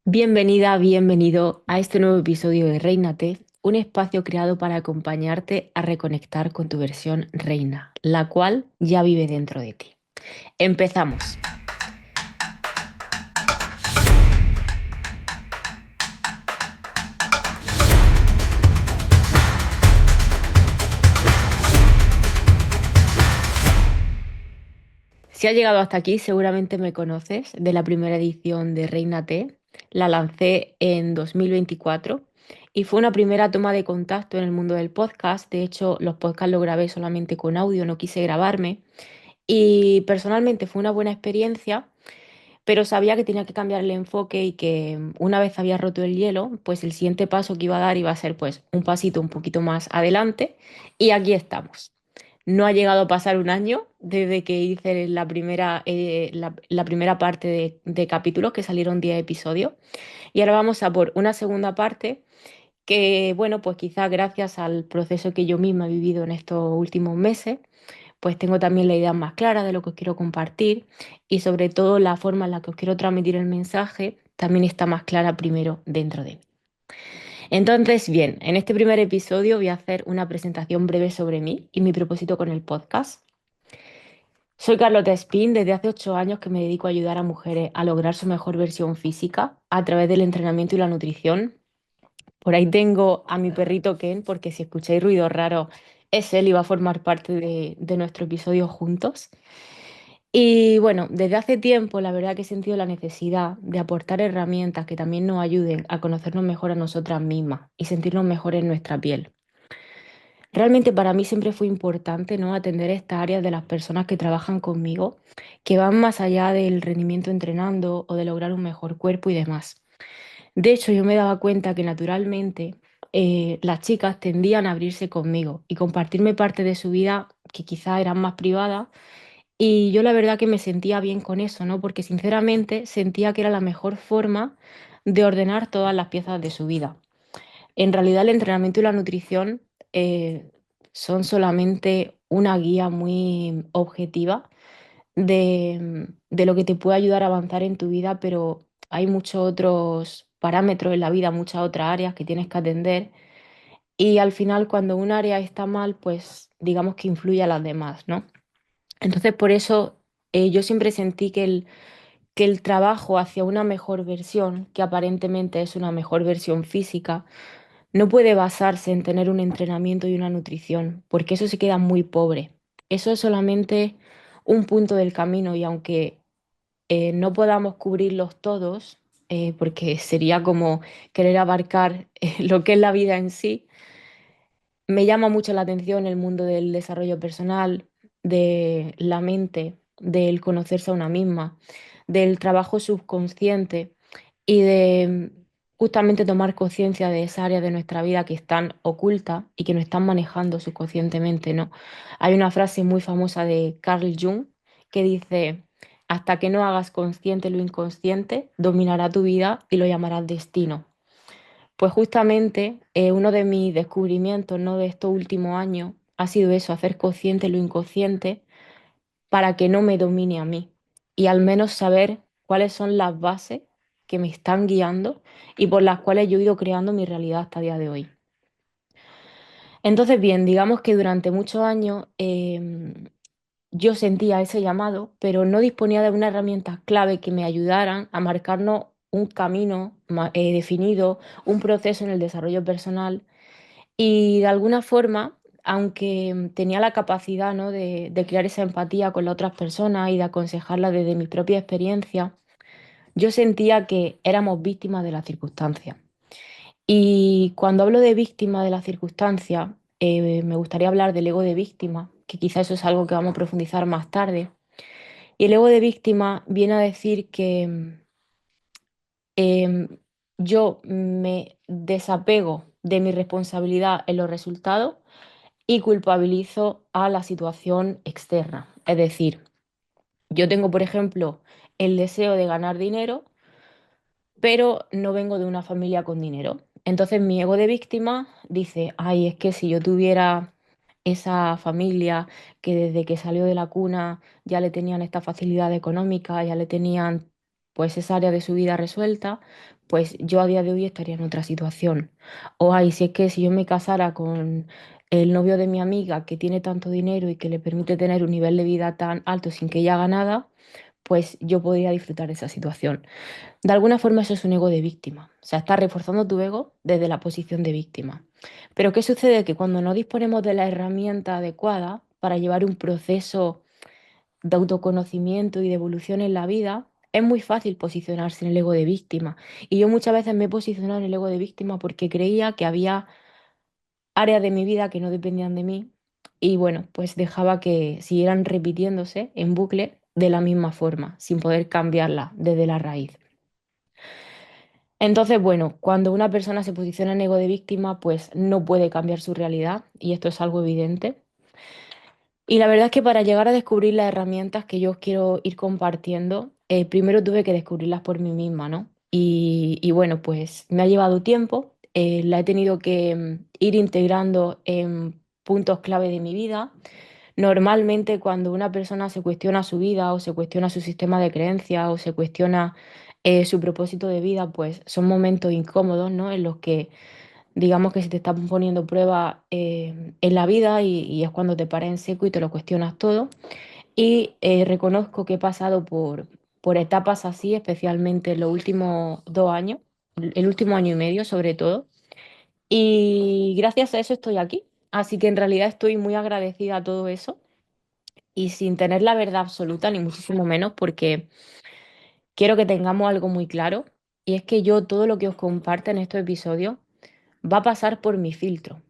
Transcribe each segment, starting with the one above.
Bienvenida, bienvenido a este nuevo episodio de Réinate, un espacio creado para acompañarte a reconectar con tu versión reina, la cual ya vive dentro de ti. Empezamos. Si has llegado hasta aquí, seguramente me conoces de la primera edición de Réinate. La lancé en 2024 y fue una primera toma de contacto en el mundo del podcast. De hecho, los podcasts los grabé solamente con audio, no quise grabarme. Y personalmente fue una buena experiencia, pero sabía que tenía que cambiar el enfoque y que una vez había roto el hielo, pues el siguiente paso que iba a dar iba a ser pues un pasito un poquito más adelante y aquí estamos. No ha llegado a pasar un año desde que hice la primera parte de capítulos, que salieron 10 episodios, y ahora vamos a por una segunda parte que, bueno, pues quizás gracias al proceso que yo misma he vivido en estos últimos meses, pues tengo también la idea más clara de lo que os quiero compartir y sobre todo la forma en la que os quiero transmitir el mensaje también está más clara primero dentro de mí. Entonces, bien, en este primer episodio voy a hacer una presentación breve sobre mí y mi propósito con el podcast. Soy Carlota Espín, desde hace 8 años que me dedico a ayudar a mujeres a lograr su mejor versión física a través del entrenamiento y la nutrición. Por ahí tengo a mi perrito Ken, porque si escucháis ruidos raros, es él y va a formar parte de nuestro episodio juntos. Y bueno, desde hace tiempo la verdad que he sentido la necesidad de aportar herramientas que también nos ayuden a conocernos mejor a nosotras mismas y sentirnos mejor en nuestra piel. Realmente para mí siempre fue importante, ¿no?, atender estas áreas de las personas que trabajan conmigo, que van más allá del rendimiento entrenando o de lograr un mejor cuerpo y demás. De hecho, yo me daba cuenta que naturalmente las chicas tendían a abrirse conmigo y compartirme parte de su vida que quizá eran más privadas, y yo la verdad que me sentía bien con eso, ¿no? Porque sinceramente sentía que era la mejor forma de ordenar todas las piezas de su vida. En realidad el entrenamiento y la nutrición eh, son solamente una guía muy objetiva de lo que te puede ayudar a avanzar en tu vida, pero hay muchos otros parámetros en la vida, muchas otras áreas que tienes que atender, y al final cuando un área está mal, pues digamos que influye a las demás, ¿no? Entonces por eso yo siempre sentí que el trabajo hacia una mejor versión, que aparentemente es una mejor versión física, no puede basarse en tener un entrenamiento y una nutrición, porque eso se queda muy pobre. Eso es solamente un punto del camino y aunque no podamos cubrirlos todos, porque sería como querer abarcar lo que es la vida en sí, me llama mucho la atención el mundo del desarrollo personal, de la mente, del conocerse a una misma, del trabajo subconsciente y de justamente tomar conciencia de esa área de nuestra vida que están ocultas y que nos están manejando subconscientemente, ¿no? Hay una frase muy famosa de Carl Jung que dice: hasta que no hagas consciente lo inconsciente, dominará tu vida y lo llamarás destino. Pues justamente uno de mis descubrimientos, ¿no?, de estos últimos años ha sido eso, hacer consciente lo inconsciente para que no me domine a mí y al menos saber cuáles son las bases que me están guiando y por las cuales yo he ido creando mi realidad hasta el día de hoy. Entonces, bien, digamos que durante muchos años yo sentía ese llamado, pero no disponía de unas herramientas clave que me ayudaran a marcarnos un camino definido, un proceso en el desarrollo personal. Y de alguna forma, aunque tenía la capacidad, ¿no?, de crear esa empatía con las otras personas y de aconsejarlas desde mi propia experiencia, yo sentía que éramos víctimas de las circunstancias. Y cuando hablo de víctima de las circunstancias, me gustaría hablar del ego de víctima, que quizá eso es algo que vamos a profundizar más tarde. Y el ego de víctima viene a decir que yo me desapego de mi responsabilidad en los resultados y culpabilizo a la situación externa. Es decir, yo tengo, por ejemplo, el deseo de ganar dinero, pero no vengo de una familia con dinero. Entonces mi ego de víctima dice: ay, es que si yo tuviera esa familia que desde que salió de la cuna ya le tenían esta facilidad económica, ya le tenían pues esa área de su vida resuelta, pues yo a día de hoy estaría en otra situación. O ay, si es que si yo me casara con el novio de mi amiga que tiene tanto dinero y que le permite tener un nivel de vida tan alto sin que ella haga nada, pues yo podría disfrutar de esa situación. De alguna forma eso es un ego de víctima, o sea, estás reforzando tu ego desde la posición de víctima. Pero ¿qué sucede? Que cuando no disponemos de la herramienta adecuada para llevar un proceso de autoconocimiento y de evolución en la vida, es muy fácil posicionarse en el ego de víctima. Y yo muchas veces me he posicionado en el ego de víctima porque creía que había áreas de mi vida que no dependían de mí y bueno, pues dejaba que siguieran repitiéndose en bucle de la misma forma, sin poder cambiarla desde la raíz. Entonces, bueno, cuando una persona se posiciona en ego de víctima, pues no puede cambiar su realidad y esto es algo evidente. Y la verdad es que para llegar a descubrir las herramientas que yo os quiero ir compartiendo, primero tuve que descubrirlas por mí misma, ¿no? Y bueno, pues me ha llevado tiempo, la he tenido que ir integrando en puntos clave de mi vida. Normalmente cuando una persona se cuestiona su vida o se cuestiona su sistema de creencias o se cuestiona su propósito de vida, pues son momentos incómodos, ¿no? En los que digamos que se te están poniendo pruebas en la vida y es cuando te paras en seco y te lo cuestionas todo. Y reconozco que he pasado por etapas así, especialmente en los últimos 2 años, el último año y medio sobre todo. Y gracias a eso estoy aquí. Así que en realidad estoy muy agradecida a todo eso y sin tener la verdad absoluta, ni muchísimo menos, porque quiero que tengamos algo muy claro. Y es que yo todo lo que os comparto en estos episodios va a pasar por mi filtro.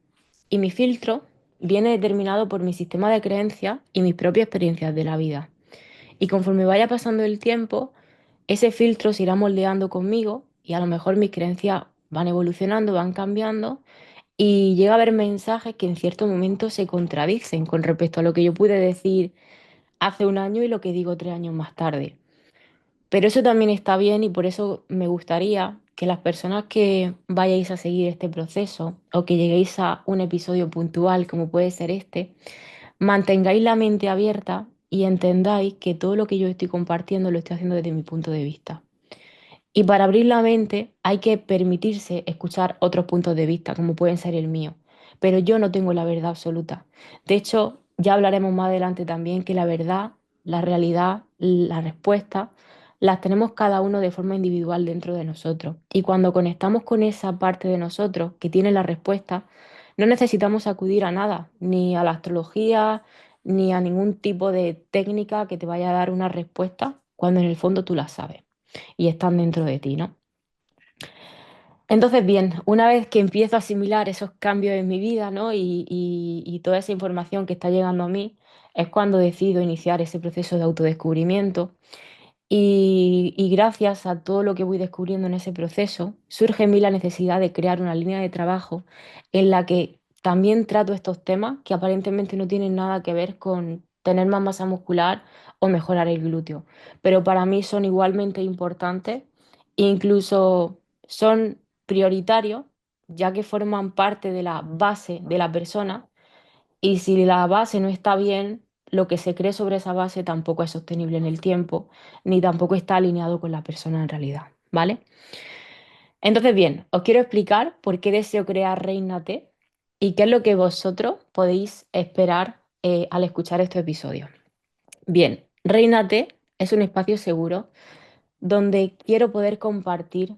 Y mi filtro viene determinado por mi sistema de creencias y mis propias experiencias de la vida. Y conforme vaya pasando el tiempo, ese filtro se irá moldeando conmigo y a lo mejor mis creencias van evolucionando, van cambiando y llega a haber mensajes que en cierto momento se contradicen con respecto a lo que yo pude decir hace un año y lo que digo 3 años más tarde. Pero eso también está bien y por eso me gustaría que las personas que vayáis a seguir este proceso o que lleguéis a un episodio puntual como puede ser este, mantengáis la mente abierta y entendáis que todo lo que yo estoy compartiendo lo estoy haciendo desde mi punto de vista. Y para abrir la mente hay que permitirse escuchar otros puntos de vista, como pueden ser el mío. Pero yo no tengo la verdad absoluta. De hecho, ya hablaremos más adelante también que la verdad, la realidad, la respuesta, las tenemos cada uno de forma individual dentro de nosotros. Y cuando conectamos con esa parte de nosotros que tiene la respuesta, no necesitamos acudir a nada, ni a la astrología, ni a ningún tipo de técnica que te vaya a dar una respuesta, cuando en el fondo tú la sabes y están dentro de ti, ¿no? Entonces, bien, una vez que empiezo a asimilar esos cambios en mi vida, ¿no? Y toda esa información que está llegando a mí, es cuando decido iniciar ese proceso de autodescubrimiento y gracias a todo lo que voy descubriendo en ese proceso, surge en mí la necesidad de crear una línea de trabajo en la que también trato estos temas que aparentemente no tienen nada que ver con tener más masa muscular o mejorar el glúteo, pero para mí son igualmente importantes e incluso son prioritarios, ya que forman parte de la base de la persona y si la base no está bien, lo que se cree sobre esa base tampoco es sostenible en el tiempo, ni tampoco está alineado con la persona en realidad, ¿vale? Entonces, bien, os quiero explicar por qué deseo crear Reina T y qué es lo que vosotros podéis esperar al escuchar estos episodios. Bien, Reina T es un espacio seguro donde quiero poder compartir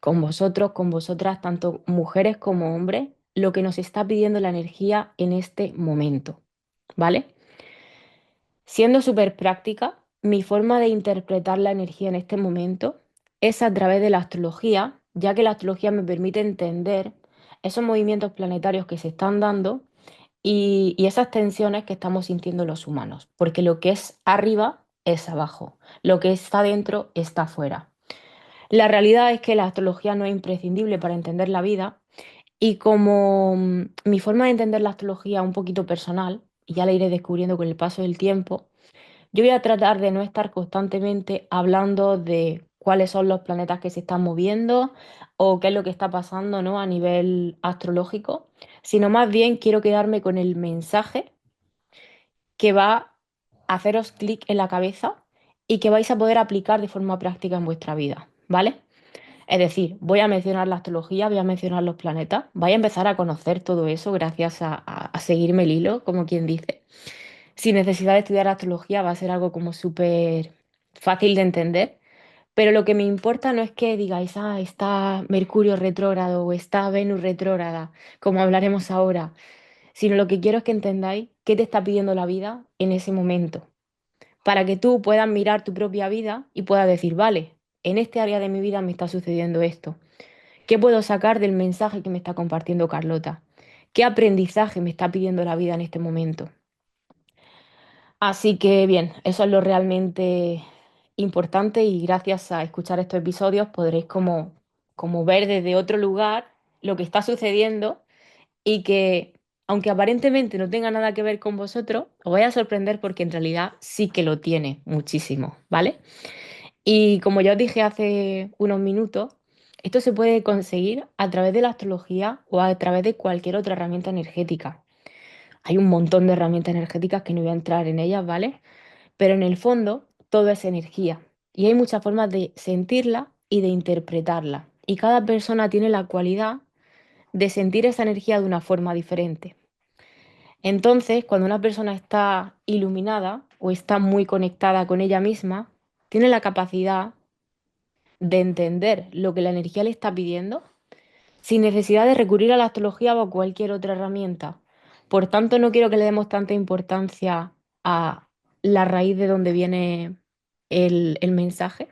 con vosotros, con vosotras, tanto mujeres como hombres, lo que nos está pidiendo la energía en este momento, ¿vale? Siendo súper práctica, mi forma de interpretar la energía en este momento es a través de la astrología, ya que la astrología me permite entender esos movimientos planetarios que se están dando y esas tensiones que estamos sintiendo los humanos, porque lo que es arriba es abajo, lo que está dentro está afuera. La realidad es que la astrología no es imprescindible para entender la vida y como mi forma de entender la astrología es un poquito personal, y ya la iré descubriendo con el paso del tiempo, yo voy a tratar de no estar constantemente hablando de cuáles son los planetas que se están moviendo o qué es lo que está pasando, ¿no? A nivel astrológico, sino más bien quiero quedarme con el mensaje que va a haceros clic en la cabeza y que vais a poder aplicar de forma práctica en vuestra vida, ¿vale? Es decir, voy a mencionar la astrología, voy a mencionar los planetas, vais a empezar a conocer todo eso gracias a seguirme el hilo, como quien dice. Sin necesidad de estudiar astrología va a ser algo como súper fácil de entender, pero lo que me importa no es que digáis, ah, está Mercurio retrógrado o está Venus retrógrada, como hablaremos ahora, sino lo que quiero es que entendáis qué te está pidiendo la vida en ese momento, para que tú puedas mirar tu propia vida y puedas decir, vale, en este área de mi vida me está sucediendo esto. ¿Qué puedo sacar del mensaje que me está compartiendo Carlota? ¿Qué aprendizaje me está pidiendo la vida en este momento? Así que bien, eso es lo realmente importante y gracias a escuchar estos episodios podréis como ver desde otro lugar lo que está sucediendo y que aunque aparentemente no tenga nada que ver con vosotros, os vais a sorprender porque en realidad sí que lo tiene muchísimo, ¿vale? Y como ya os dije hace unos minutos, esto se puede conseguir a través de la astrología o a través de cualquier otra herramienta energética. Hay un montón de herramientas energéticas que no voy a entrar en ellas, ¿vale? Pero en el fondo todo es energía y hay muchas formas de sentirla y de interpretarla. Y cada persona tiene la cualidad de sentir esa energía de una forma diferente. Entonces, cuando una persona está iluminada o está muy conectada con ella misma, tiene la capacidad de entender lo que la energía le está pidiendo sin necesidad de recurrir a la astrología o a cualquier otra herramienta. Por tanto, no quiero que le demos tanta importancia a la raíz de donde viene el mensaje,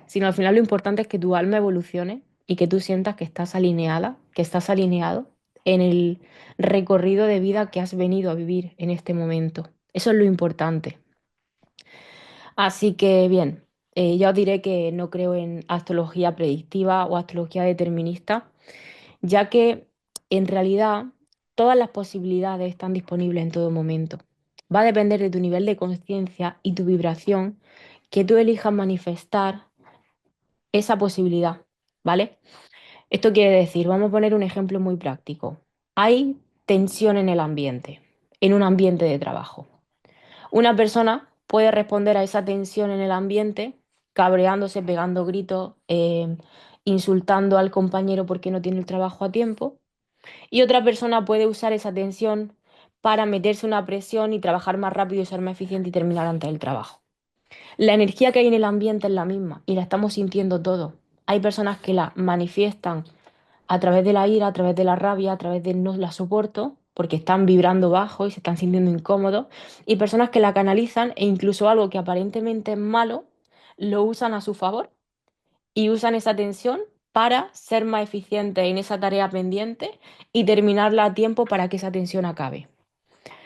sino al final lo importante es que tu alma evolucione y que tú sientas que estás alineada, que estás alineado en el recorrido de vida que has venido a vivir en este momento. Eso es lo importante. Así que bien, ya os diré que no creo en astrología predictiva o astrología determinista, ya que en realidad todas las posibilidades están disponibles en todo momento. Va a depender de tu nivel de conciencia y tu vibración que tú elijas manifestar esa posibilidad, ¿vale? Esto quiere decir, vamos a poner un ejemplo muy práctico. Hay tensión en el ambiente, en un ambiente de trabajo. Una persona puede responder a esa tensión en el ambiente cabreándose, pegando gritos, insultando al compañero porque no tiene el trabajo a tiempo. Y otra persona puede usar esa tensión para meterse una presión y trabajar más rápido y ser más eficiente y terminar antes del trabajo. La energía que hay en el ambiente es la misma y la estamos sintiendo todos. Hay personas que la manifiestan a través de la ira, a través de la rabia, a través de no la soporto, porque están vibrando bajo y se están sintiendo incómodos, y personas que la canalizan e incluso algo que aparentemente es malo, lo usan a su favor y usan esa tensión para ser más eficientes en esa tarea pendiente y terminarla a tiempo para que esa tensión acabe.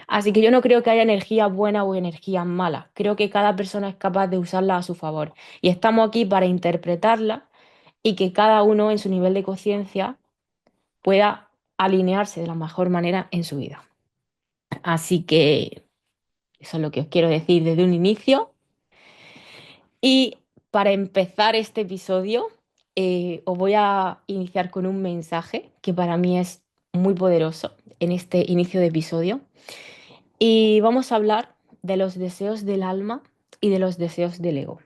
Así que yo no creo que haya energía buena o energía mala. Creo que cada persona es capaz de usarla a su favor. Y estamos aquí para interpretarla y que cada uno en su nivel de conciencia pueda alinearse de la mejor manera en su vida. Así que eso es lo que os quiero decir desde un inicio. Y para empezar este episodio, os voy a iniciar con un mensaje que para mí es muy poderoso en este inicio de episodio. Y vamos a hablar de los deseos del alma y de los deseos del ego.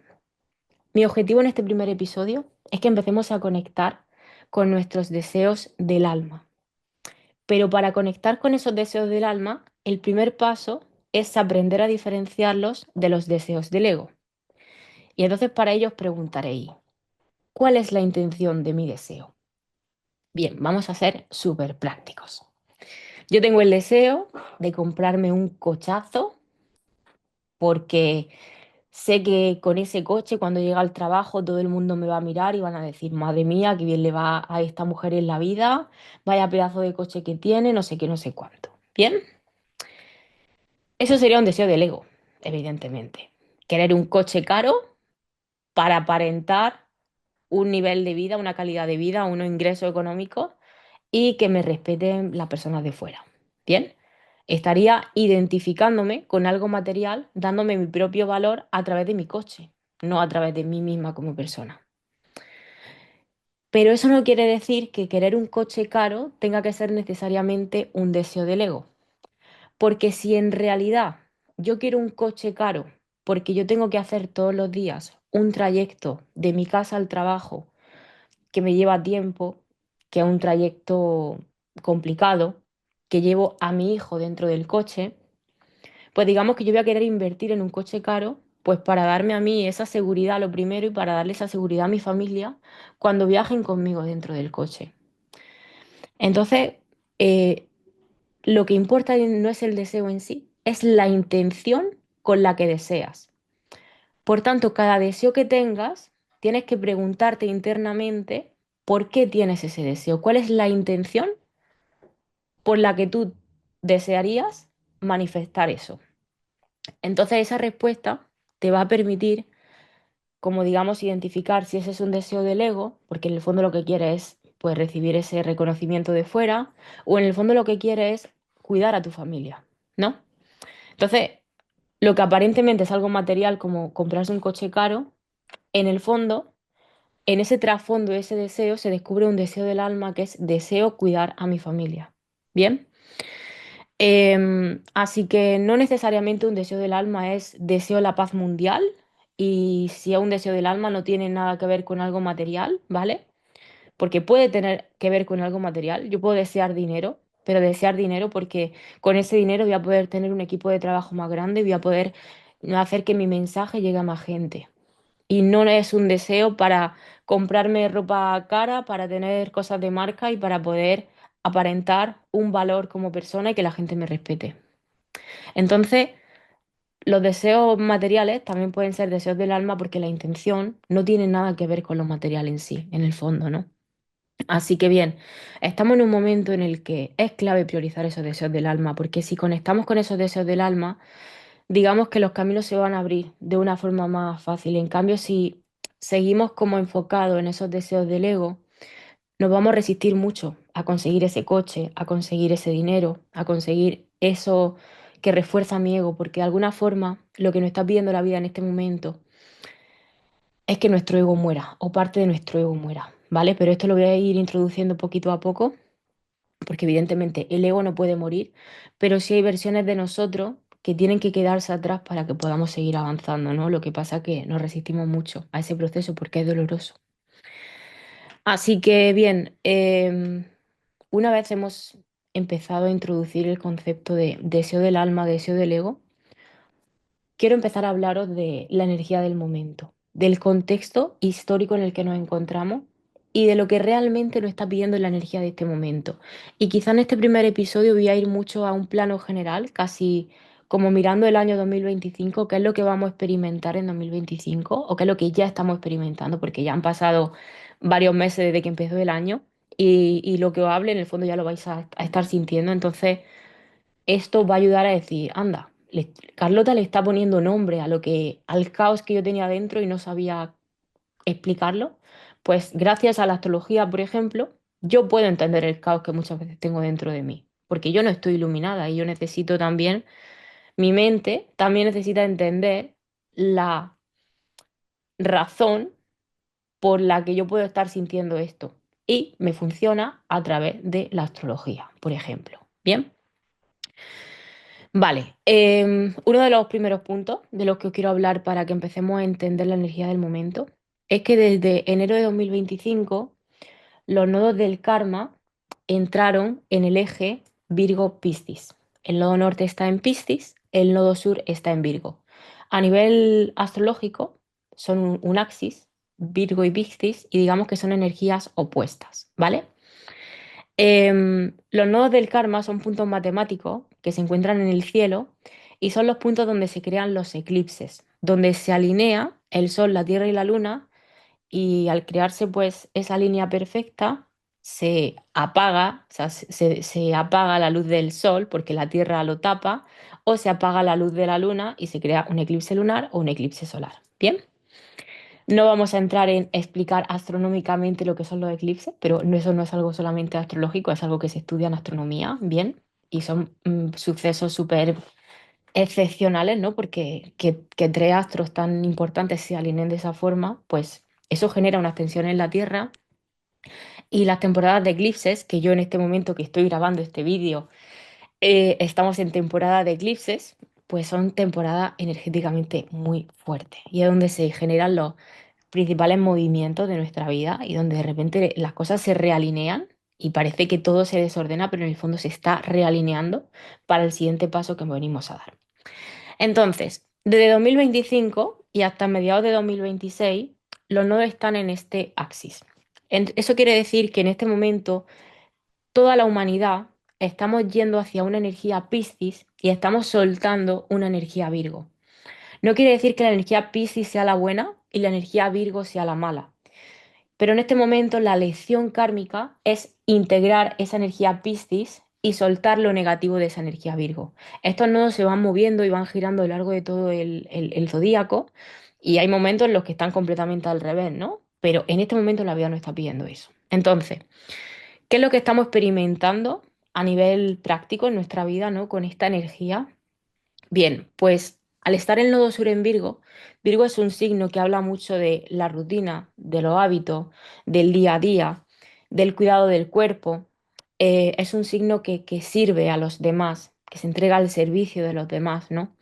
Mi objetivo en este primer episodio es que empecemos a conectar con nuestros deseos del alma. Pero para conectar con esos deseos del alma, el primer paso es aprender a diferenciarlos de los deseos del ego. Y entonces para ello os preguntaréis, ¿cuál es la intención de mi deseo? Bien, vamos a ser súper prácticos. Yo tengo el deseo de comprarme un cochazo porque sé que con ese coche cuando llegue al trabajo todo el mundo me va a mirar y van a decir, madre mía, qué bien le va a esta mujer en la vida, vaya pedazo de coche que tiene, no sé qué, no sé cuánto. Bien, eso sería un deseo del ego, evidentemente. Querer un coche caro para aparentar un nivel de vida, una calidad de vida, unos ingresos económicos y que me respeten las personas de fuera. Bien, estaría identificándome con algo material, dándome mi propio valor a través de mi coche, no a través de mí misma como persona. Pero eso no quiere decir que querer un coche caro tenga que ser necesariamente un deseo del ego. Porque si en realidad yo quiero un coche caro porque yo tengo que hacer todos los días un trayecto de mi casa al trabajo que me lleva tiempo, que es un trayecto complicado, que llevo a mi hijo dentro del coche, pues digamos que yo voy a querer invertir en un coche caro, pues para darme a mí esa seguridad lo primero y para darle esa seguridad a mi familia cuando viajen conmigo dentro del coche. Entonces, eh, lo que importa no es el deseo en sí, es la intención con la que deseas. Por tanto, cada deseo que tengas, tienes que preguntarte internamente por qué tienes ese deseo, cuál es la intención por la que tú desearías manifestar eso. Entonces, esa respuesta te va a permitir, como digamos, identificar si ese es un deseo del ego, porque en el fondo lo que quiere es pues recibir ese reconocimiento de fuera, o en el fondo lo que quiere es cuidar a tu familia, ¿no? Entonces, lo que aparentemente es algo material como comprarse un coche caro, en el fondo, en ese trasfondo de ese deseo se descubre un deseo del alma que es deseo cuidar a mi familia. ¿Bien? Así que no necesariamente un deseo del alma es deseo la paz mundial y si es un deseo del alma no tiene nada que ver con algo material, ¿vale? Porque puede tener que ver con algo material. Yo puedo desear dinero, pero desear dinero porque con ese dinero voy a poder tener un equipo de trabajo más grande, voy a poder hacer que mi mensaje llegue a más gente. Y no es un deseo para comprarme ropa cara, para tener cosas de marca y para poder aparentar un valor como persona y que la gente me respete. Entonces, los deseos materiales también pueden ser deseos del alma porque la intención no tiene nada que ver con lo material en sí, en el fondo, ¿no? Así que bien, estamos en un momento en el que es clave priorizar esos deseos del alma, porque si conectamos con esos deseos del alma, digamos que los caminos se van a abrir de una forma más fácil. En cambio, si seguimos como enfocados en esos deseos del ego, nos vamos a resistir mucho a conseguir ese coche, a conseguir ese dinero, a conseguir eso que refuerza mi ego, porque de alguna forma lo que nos está pidiendo la vida en este momento es que nuestro ego muera o parte de nuestro ego muera, ¿vale? Pero esto lo voy a ir introduciendo poquito a poco, porque evidentemente el ego no puede morir, pero sí hay versiones de nosotros que tienen que quedarse atrás para que podamos seguir avanzando, ¿no? Lo que pasa es que nos resistimos mucho a ese proceso porque es doloroso. Así que bien, una vez hemos empezado a introducir el concepto de deseo del alma, deseo del ego, quiero empezar a hablaros de la energía del momento, del contexto histórico en el que nos encontramos y de lo que realmente nos está pidiendo la energía de este momento. Y quizá en este primer episodio voy a ir mucho a un plano general, casi como mirando el año 2025, qué es lo que vamos a experimentar en 2025 o qué es lo que ya estamos experimentando, porque ya han pasado varios meses desde que empezó el año y lo que os hable en el fondo ya lo vais a estar sintiendo. Entonces esto va a ayudar a decir, anda, Carlota le está poniendo nombre a lo que, al caos que yo tenía dentro y no sabía explicarlo. Pues gracias a la astrología, por ejemplo, yo puedo entender el caos que muchas veces tengo dentro de mí, porque yo no estoy iluminada y yo necesito también, mi mente también necesita entender la razón por la que yo puedo estar sintiendo esto. Y me funciona a través de la astrología, por ejemplo. Bien. Vale, uno de los primeros puntos de los que os quiero hablar para que empecemos a entender la energía del momento es que desde enero de 2025 los nodos del karma entraron en el eje Virgo-Piscis. El nodo norte está en Piscis, el nodo sur está en Virgo. A nivel astrológico son un axis, Virgo y Piscis, y digamos que son energías opuestas, ¿vale? Los nodos del karma son puntos matemáticos que se encuentran en el cielo y son los puntos donde se crean los eclipses, donde se alinea el Sol, la Tierra y la Luna y al crearse pues esa línea perfecta se apaga, o sea, se apaga la luz del Sol porque la Tierra lo tapa o se apaga la luz de la Luna y se crea un eclipse lunar o un eclipse solar. ¿Bien? No vamos a entrar en explicar astronómicamente lo que son los eclipses, pero eso no es algo solamente astrológico, es algo que se estudia en astronomía, bien, y son sucesos súper excepcionales, ¿no? Porque que tres astros tan importantes se alineen de esa forma, pues eso genera unas tensiones en la Tierra y las temporadas de eclipses, que yo en este momento que estoy grabando este vídeo, estamos en temporada de eclipses, pues son temporadas energéticamente muy fuertes y es donde se generan los principales movimientos de nuestra vida y donde de repente las cosas se realinean y parece que todo se desordena, pero en el fondo se está realineando para el siguiente paso que venimos a dar. Entonces, desde 2025 y hasta mediados de 2026, los nodos están en este axis. Eso quiere decir que en este momento toda la humanidad estamos yendo hacia una energía Piscis y estamos soltando una energía Virgo. No quiere decir que la energía Piscis sea la buena y la energía Virgo sea la mala. Pero en este momento la lección kármica es integrar esa energía Piscis y soltar lo negativo de esa energía Virgo. Estos nodos se van moviendo y van girando a lo largo de todo el zodíaco y hay momentos en los que están completamente al revés, ¿no? Pero en este momento la vida no está pidiendo eso. Entonces, ¿qué es lo que estamos experimentando a nivel práctico en nuestra vida, ¿no? Con esta energía. Bien, pues al estar el nodo sur en Virgo, Virgo es un signo que habla mucho de la rutina, de los hábitos, del día a día, del cuidado del cuerpo. Es un signo que sirve a los demás, que se entrega al servicio de los demás, ¿no?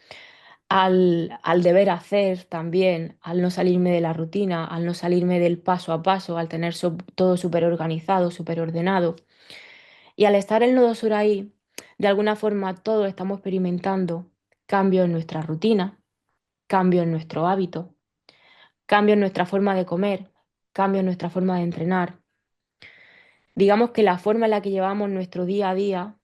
Al deber hacer también, al no salirme de la rutina, al no salirme del paso a paso, al tener todo súper organizado, súper ordenado. Y al estar el nodo sur ahí, de alguna forma todos estamos experimentando cambios en nuestra rutina, cambios en nuestro hábito, cambios en nuestra forma de comer, cambios en nuestra forma de entrenar. Digamos que la forma en la que llevamos nuestro día a día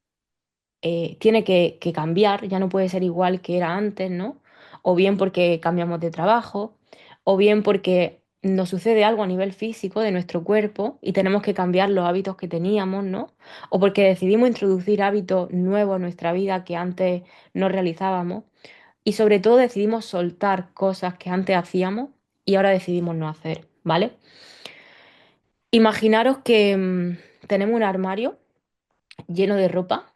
tiene que cambiar, ya no puede ser igual que era antes, ¿no? O bien porque cambiamos de trabajo, o bien porque nos sucede algo a nivel físico de nuestro cuerpo y tenemos que cambiar los hábitos que teníamos, ¿no? O porque decidimos introducir hábitos nuevos en nuestra vida que antes no realizábamos. Y sobre todo decidimos soltar cosas que antes hacíamos y ahora decidimos no hacer, ¿vale? Imaginaros que tenemos un armario lleno de ropa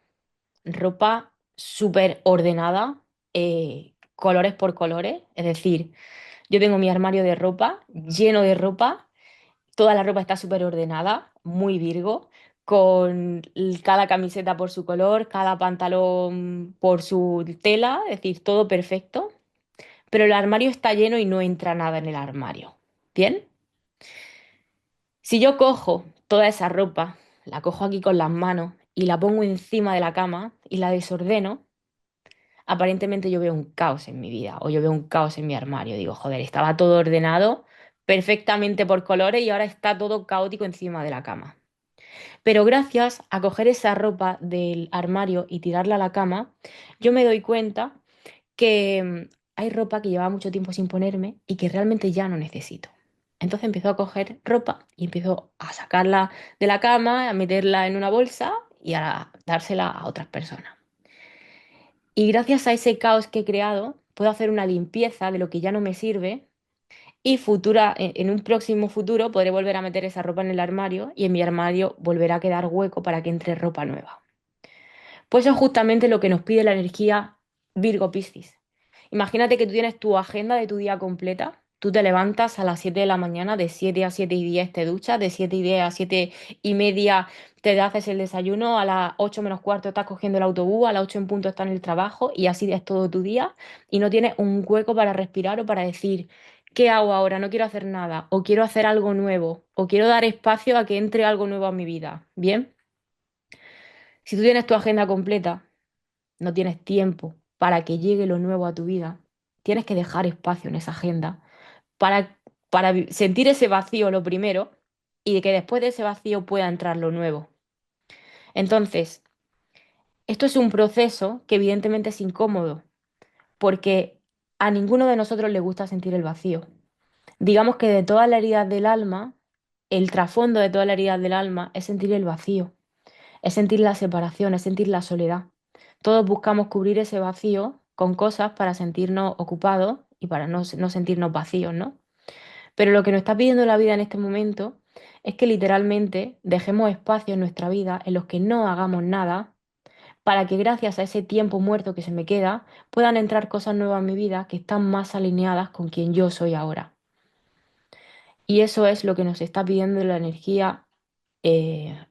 súper ordenada, colores por colores. Es decir, yo tengo mi armario de ropa lleno de ropa, toda la ropa está súper ordenada, muy Virgo, con cada camiseta por su color, cada pantalón por su tela, es decir, todo perfecto. Pero el armario está lleno y no entra nada en el armario. ¿Bien? Si yo cojo toda esa ropa, la cojo aquí con las manos y la pongo encima de la cama y la desordeno, aparentemente yo veo un caos en mi vida o yo veo un caos en mi armario. Digo, joder, estaba todo ordenado perfectamente por colores y ahora está todo caótico encima de la cama. Pero gracias a coger esa ropa del armario y tirarla a la cama, yo me doy cuenta que hay ropa que llevaba mucho tiempo sin ponerme y que realmente ya no necesito. Entonces empiezo a coger ropa y empiezo a sacarla de la cama, a meterla en una bolsa y a dársela a otras personas. Y gracias a ese caos que he creado, puedo hacer una limpieza de lo que ya no me sirve y en un próximo futuro podré volver a meter esa ropa en el armario y en mi armario volverá a quedar hueco para que entre ropa nueva. Pues eso es justamente lo que nos pide la energía Virgo Piscis. Imagínate que tú tienes tu agenda de tu día completa. Tú te levantas a las 7 de la mañana, de 7 a 7 y 10 te duchas, de 7 y 10 a 7 y media te haces el desayuno, a las 8 menos cuarto estás cogiendo el autobús, a las 8 en punto estás en el trabajo y así es todo tu día y no tienes un hueco para respirar o para decir, ¿qué hago ahora? No quiero hacer nada o quiero hacer algo nuevo o quiero dar espacio a que entre algo nuevo a mi vida. ¿Bien? Si tú tienes tu agenda completa, no tienes tiempo para que llegue lo nuevo a tu vida, tienes que dejar espacio en esa agenda para, sentir ese vacío lo primero y de que después de ese vacío pueda entrar lo nuevo. Entonces, esto es un proceso que evidentemente es incómodo porque a ninguno de nosotros le gusta sentir el vacío. Digamos que de todas las heridas del alma, el trasfondo de todas las heridas del alma es sentir el vacío. Es sentir la separación, es sentir la soledad. Todos buscamos cubrir ese vacío con cosas para sentirnos ocupados y para no sentirnos vacíos, ¿no? Pero lo que nos está pidiendo la vida en este momento es que literalmente dejemos espacios en nuestra vida en los que no hagamos nada para que gracias a ese tiempo muerto que se me queda puedan entrar cosas nuevas en mi vida que están más alineadas con quien yo soy ahora. Y eso es lo que nos está pidiendo la energía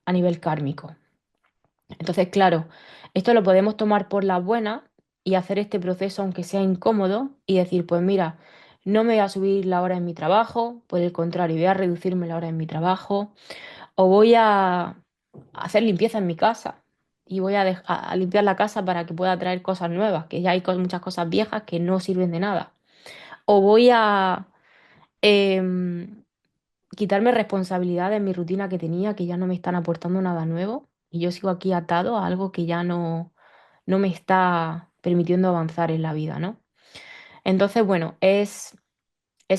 a nivel kármico. Entonces, claro, esto lo podemos tomar por la buena y hacer este proceso aunque sea incómodo y decir, pues mira, no me voy a subir la hora en mi trabajo, por el contrario, voy a reducirme la hora en mi trabajo o voy a hacer limpieza en mi casa y voy a limpiar la casa para que pueda traer cosas nuevas, que ya hay muchas cosas viejas que no sirven de nada. O voy a em, quitarme responsabilidad de mi rutina que tenía, que ya no me están aportando nada nuevo y yo sigo aquí atado a algo que ya no me está permitiendo avanzar en la vida, ¿no? Entonces, bueno, es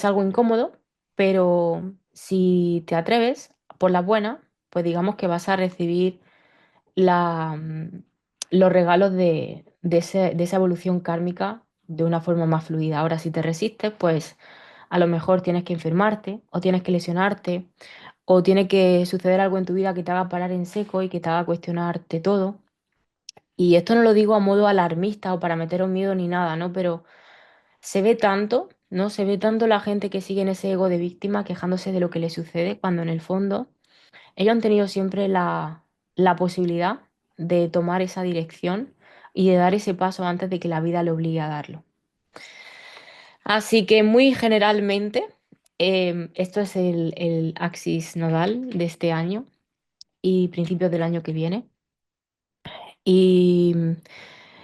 algo incómodo, pero si te atreves por la buena, pues digamos que vas a recibir la, mm, los regalos de esa evolución kármica de una forma más fluida. Ahora, si te resistes, pues a lo mejor tienes que enfermarte o tienes que lesionarte o tiene que suceder algo en tu vida que te haga parar en seco y que te haga cuestionarte todo. Y esto no lo digo a modo alarmista o para meteros miedo ni nada, ¿no? Pero se ve tanto, ¿no? Se ve tanto la gente que sigue en ese ego de víctima quejándose de lo que le sucede, cuando en el fondo ellos han tenido siempre la posibilidad de tomar esa dirección y de dar ese paso antes de que la vida le obligue a darlo. Así que muy generalmente, esto es el axis nodal de este año y principios del año que viene. Y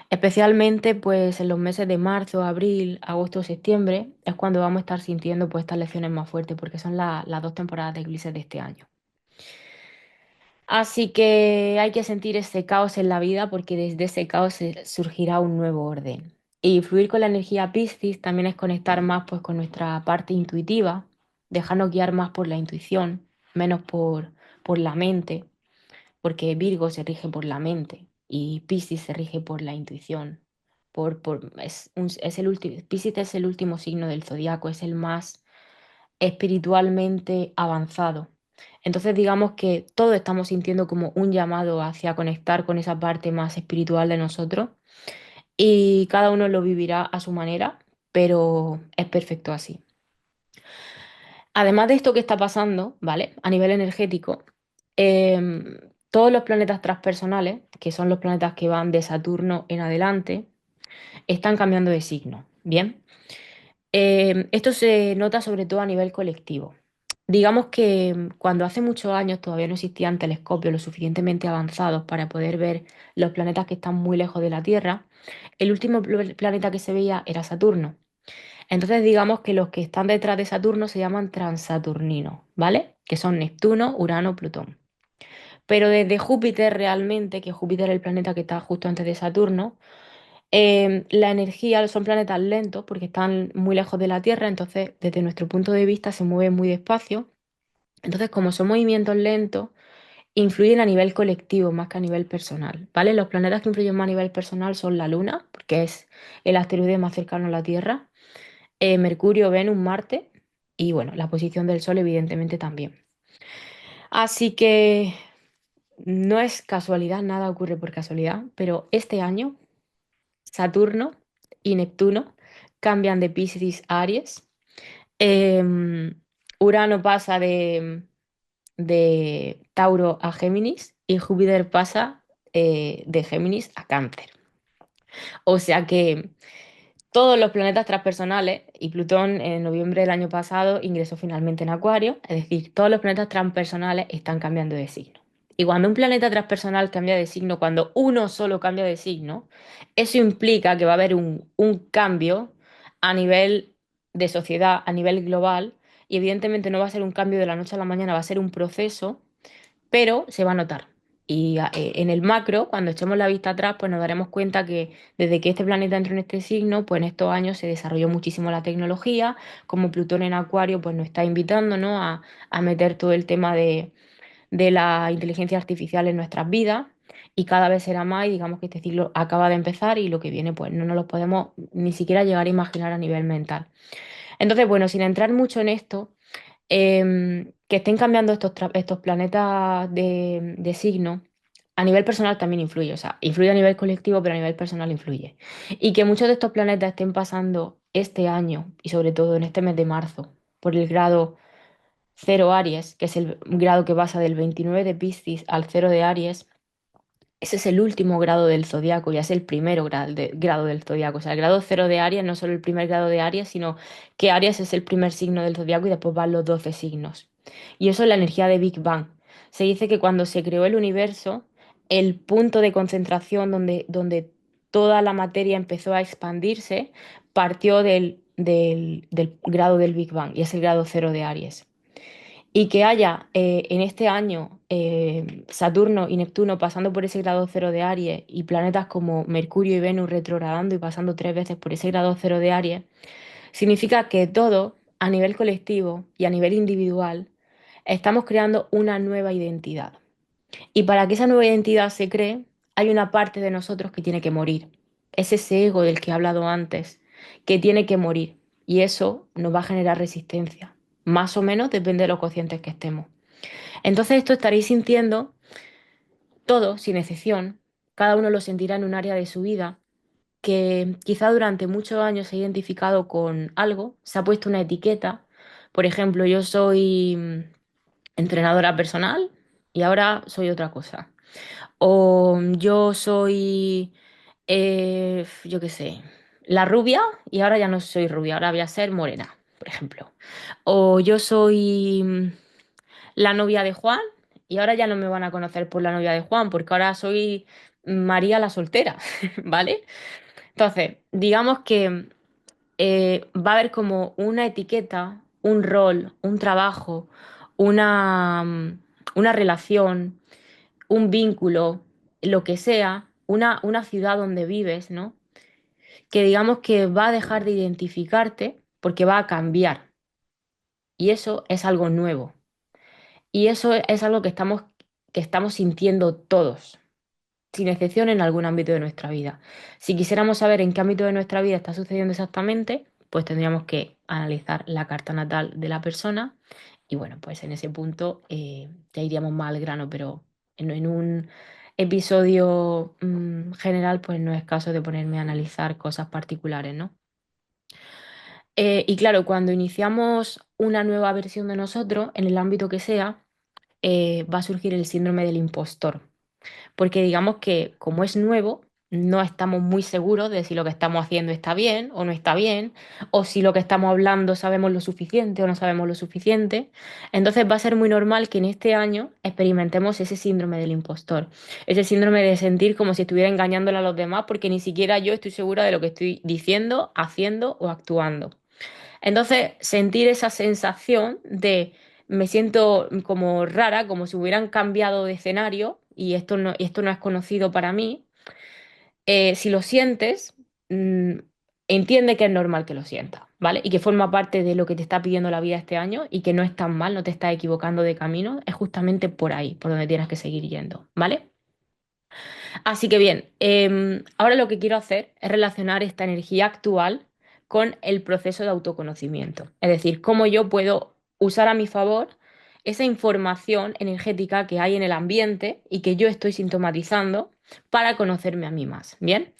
especialmente pues en los meses de marzo, abril, agosto, septiembre es cuando vamos a estar sintiendo pues estas lecciones más fuertes porque son las dos temporadas de eclipses de este año. Así que hay que sentir ese caos en la vida porque desde ese caos surgirá un nuevo orden. Y fluir con la energía Piscis también es conectar más pues con nuestra parte intuitiva, dejarnos guiar más por la intuición, menos por la mente, porque Virgo se rige por la mente y Piscis se rige por la intuición. Es el último, Piscis es el último signo del zodiaco, es el más espiritualmente avanzado. Entonces digamos que todos estamos sintiendo como un llamado hacia conectar con esa parte más espiritual de nosotros y cada uno lo vivirá a su manera, pero es perfecto así. Además de esto que está pasando, ¿vale? A nivel energético, todos los planetas transpersonales, que son los planetas que van de Saturno en adelante, están cambiando de signo, ¿bien? Esto se nota sobre todo a nivel colectivo. Digamos que cuando hace muchos años todavía no existían telescopios lo suficientemente avanzados para poder ver los planetas que están muy lejos de la Tierra, el último planeta que se veía era Saturno. Entonces digamos que los que están detrás de Saturno se llaman transaturninos, ¿vale? Que son Neptuno, Urano, Plutón. Pero desde Júpiter realmente, que Júpiter es el planeta que está justo antes de Saturno, la energía son planetas lentos porque están muy lejos de la Tierra, entonces desde nuestro punto de vista se mueven muy despacio. Entonces, como son movimientos lentos, influyen a nivel colectivo más que a nivel personal, ¿vale? Los planetas que influyen más a nivel personal son la Luna, porque es el asteroide más cercano a la Tierra, Mercurio, Venus, Marte y bueno, la posición del Sol evidentemente también. Así que no es casualidad, nada ocurre por casualidad, pero este año Saturno y Neptuno cambian de Piscis a Aries. Em, Urano pasa de Tauro a Géminis y Júpiter pasa de Géminis a Cáncer. O sea que todos los planetas transpersonales, y Plutón en noviembre del año pasado ingresó finalmente en Acuario, es decir, todos los planetas transpersonales están cambiando de signo. Y cuando un planeta transpersonal cambia de signo, cuando uno solo cambia de signo, eso implica que va a haber un cambio a nivel de sociedad, a nivel global, y evidentemente no va a ser un cambio de la noche a la mañana, va a ser un proceso pero se va a notar. Y en el macro, cuando echemos la vista atrás, pues nos daremos cuenta que desde que este planeta entró en este signo, pues en estos años se desarrolló muchísimo la tecnología, como Plutón en Acuario, pues nos está invitando, ¿no? a meter todo el tema de la inteligencia artificial en nuestras vidas y cada vez será más y digamos que este ciclo acaba de empezar y lo que viene pues no nos lo podemos ni siquiera llegar a imaginar a nivel mental. Entonces, bueno, sin entrar mucho en esto, que estén cambiando estos planetas de signo, a nivel personal también influye, o sea, influye a nivel colectivo, pero a nivel personal influye. Y que muchos de estos planetas estén pasando este año, y sobre todo en este mes de marzo, por el grado cero Aries, que es el grado que pasa del 29 de Piscis al cero de Aries, Ese es el último grado del zodiaco, ya es el primero grado del zodiaco. O sea, el grado cero de Aries no es solo el primer grado de Aries, sino que Aries es el primer signo del zodiaco y después van los 12 signos. Y eso es la energía de Big Bang. Se dice que cuando se creó el universo, el punto de concentración donde toda la materia empezó a expandirse partió del grado del Big Bang y es el grado cero de Aries. Y que haya en este año Saturno y Neptuno pasando por ese grado cero de Aries y planetas como Mercurio y Venus retrogradando y pasando 3 veces por ese grado cero de Aries, significa que todo, a nivel colectivo y a nivel individual, estamos creando una nueva identidad. Y para que esa nueva identidad se cree, hay una parte de nosotros que tiene que morir. Es ese ego del que he hablado antes, que tiene que morir. Y eso nos va a generar resistencia. Más o menos depende de lo conscientes que estemos. Entonces esto estaréis sintiendo todo, sin excepción. Cada uno lo sentirá en un área de su vida que quizá durante muchos años se ha identificado con algo, se ha puesto una etiqueta. Por ejemplo, yo soy entrenadora personal y ahora soy otra cosa. O yo soy, yo qué sé, la rubia y ahora ya no soy rubia, ahora voy a ser morena, por ejemplo. O yo soy la novia de Juan y ahora ya no me van a conocer por la novia de Juan porque ahora soy María la soltera, ¿vale? Entonces, digamos que va a haber como una etiqueta, un rol, un trabajo, una relación, un vínculo, lo que sea, una ciudad donde vives, ¿no? Que digamos que va a dejar de identificarte porque va a cambiar. Y eso es algo nuevo. Y eso es algo que estamos sintiendo todos, sin excepción en algún ámbito de nuestra vida. Si quisiéramos saber en qué ámbito de nuestra vida está sucediendo exactamente, pues tendríamos que analizar la carta natal de la persona y bueno, pues en ese punto ya iríamos más al grano, pero en un episodio general pues no es caso de ponerme a analizar cosas particulares, ¿no? Y claro, cuando iniciamos una nueva versión de nosotros, en el ámbito que sea, va a surgir el síndrome del impostor porque digamos que como es nuevo, no estamos muy seguros de si lo que estamos haciendo está bien o no está bien, o si lo que estamos hablando sabemos lo suficiente o no sabemos lo suficiente. Entonces va a ser muy normal que en este año experimentemos ese síndrome del impostor, ese síndrome de sentir como si estuviera engañándole a los demás porque ni siquiera yo estoy segura de lo que estoy diciendo, haciendo o actuando. Entonces, sentir esa sensación de me siento como rara, como si hubieran cambiado de escenario y esto no es conocido para mí. Si lo sientes, mm, entiende que es normal que lo sientas, ¿vale? Y que forma parte de lo que te está pidiendo la vida este año y que no es tan mal, no te estás equivocando de camino, es justamente por ahí, por donde tienes que seguir yendo, ¿vale? Así que bien, ahora lo que quiero hacer es relacionar esta energía actual con el proceso de autoconocimiento. Es decir, cómo yo puedo usar a mi favor esa información energética que hay en el ambiente y que yo estoy sintomatizando para conocerme a mí más. Bien,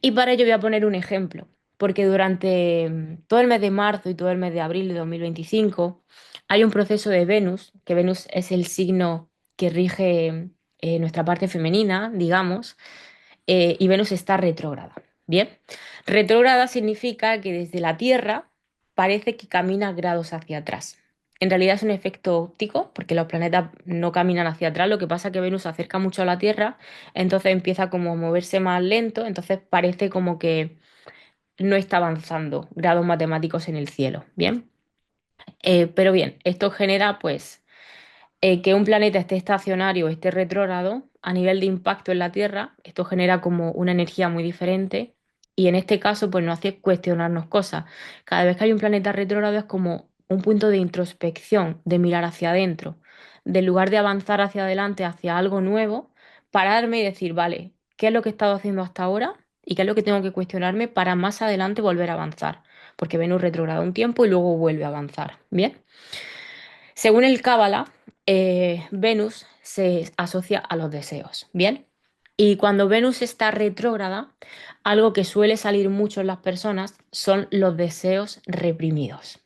y para ello voy a poner un ejemplo, porque durante todo el mes de marzo y todo el mes de abril de 2025 hay un proceso de Venus, que Venus es el signo que rige nuestra parte femenina, digamos, y Venus está retrógrada. Bien, retrógrada significa que desde la Tierra parece que camina grados hacia atrás. En realidad es un efecto óptico, porque los planetas no caminan hacia atrás, lo que pasa es que Venus se acerca mucho a la Tierra, entonces empieza como a moverse más lento, entonces parece como que no está avanzando grados matemáticos en el cielo. Bien, pero bien, esto genera pues que un planeta esté estacionario o esté retrógrado a nivel de impacto en la Tierra, esto genera como una energía muy diferente y en este caso pues nos hace cuestionarnos cosas. Cada vez que hay un planeta retrógrado es como un punto de introspección, de mirar hacia adentro, del lugar de avanzar hacia adelante, hacia algo nuevo, pararme y decir, vale, ¿qué es lo que he estado haciendo hasta ahora? ¿Y qué es lo que tengo que cuestionarme para más adelante volver a avanzar? Porque Venus retrograda un tiempo y luego vuelve a avanzar. ¿Bien? Según el Cábala, Venus se asocia a los deseos, ¿bien? Y cuando Venus está retrógrada, algo que suele salir mucho en las personas son los deseos reprimidos.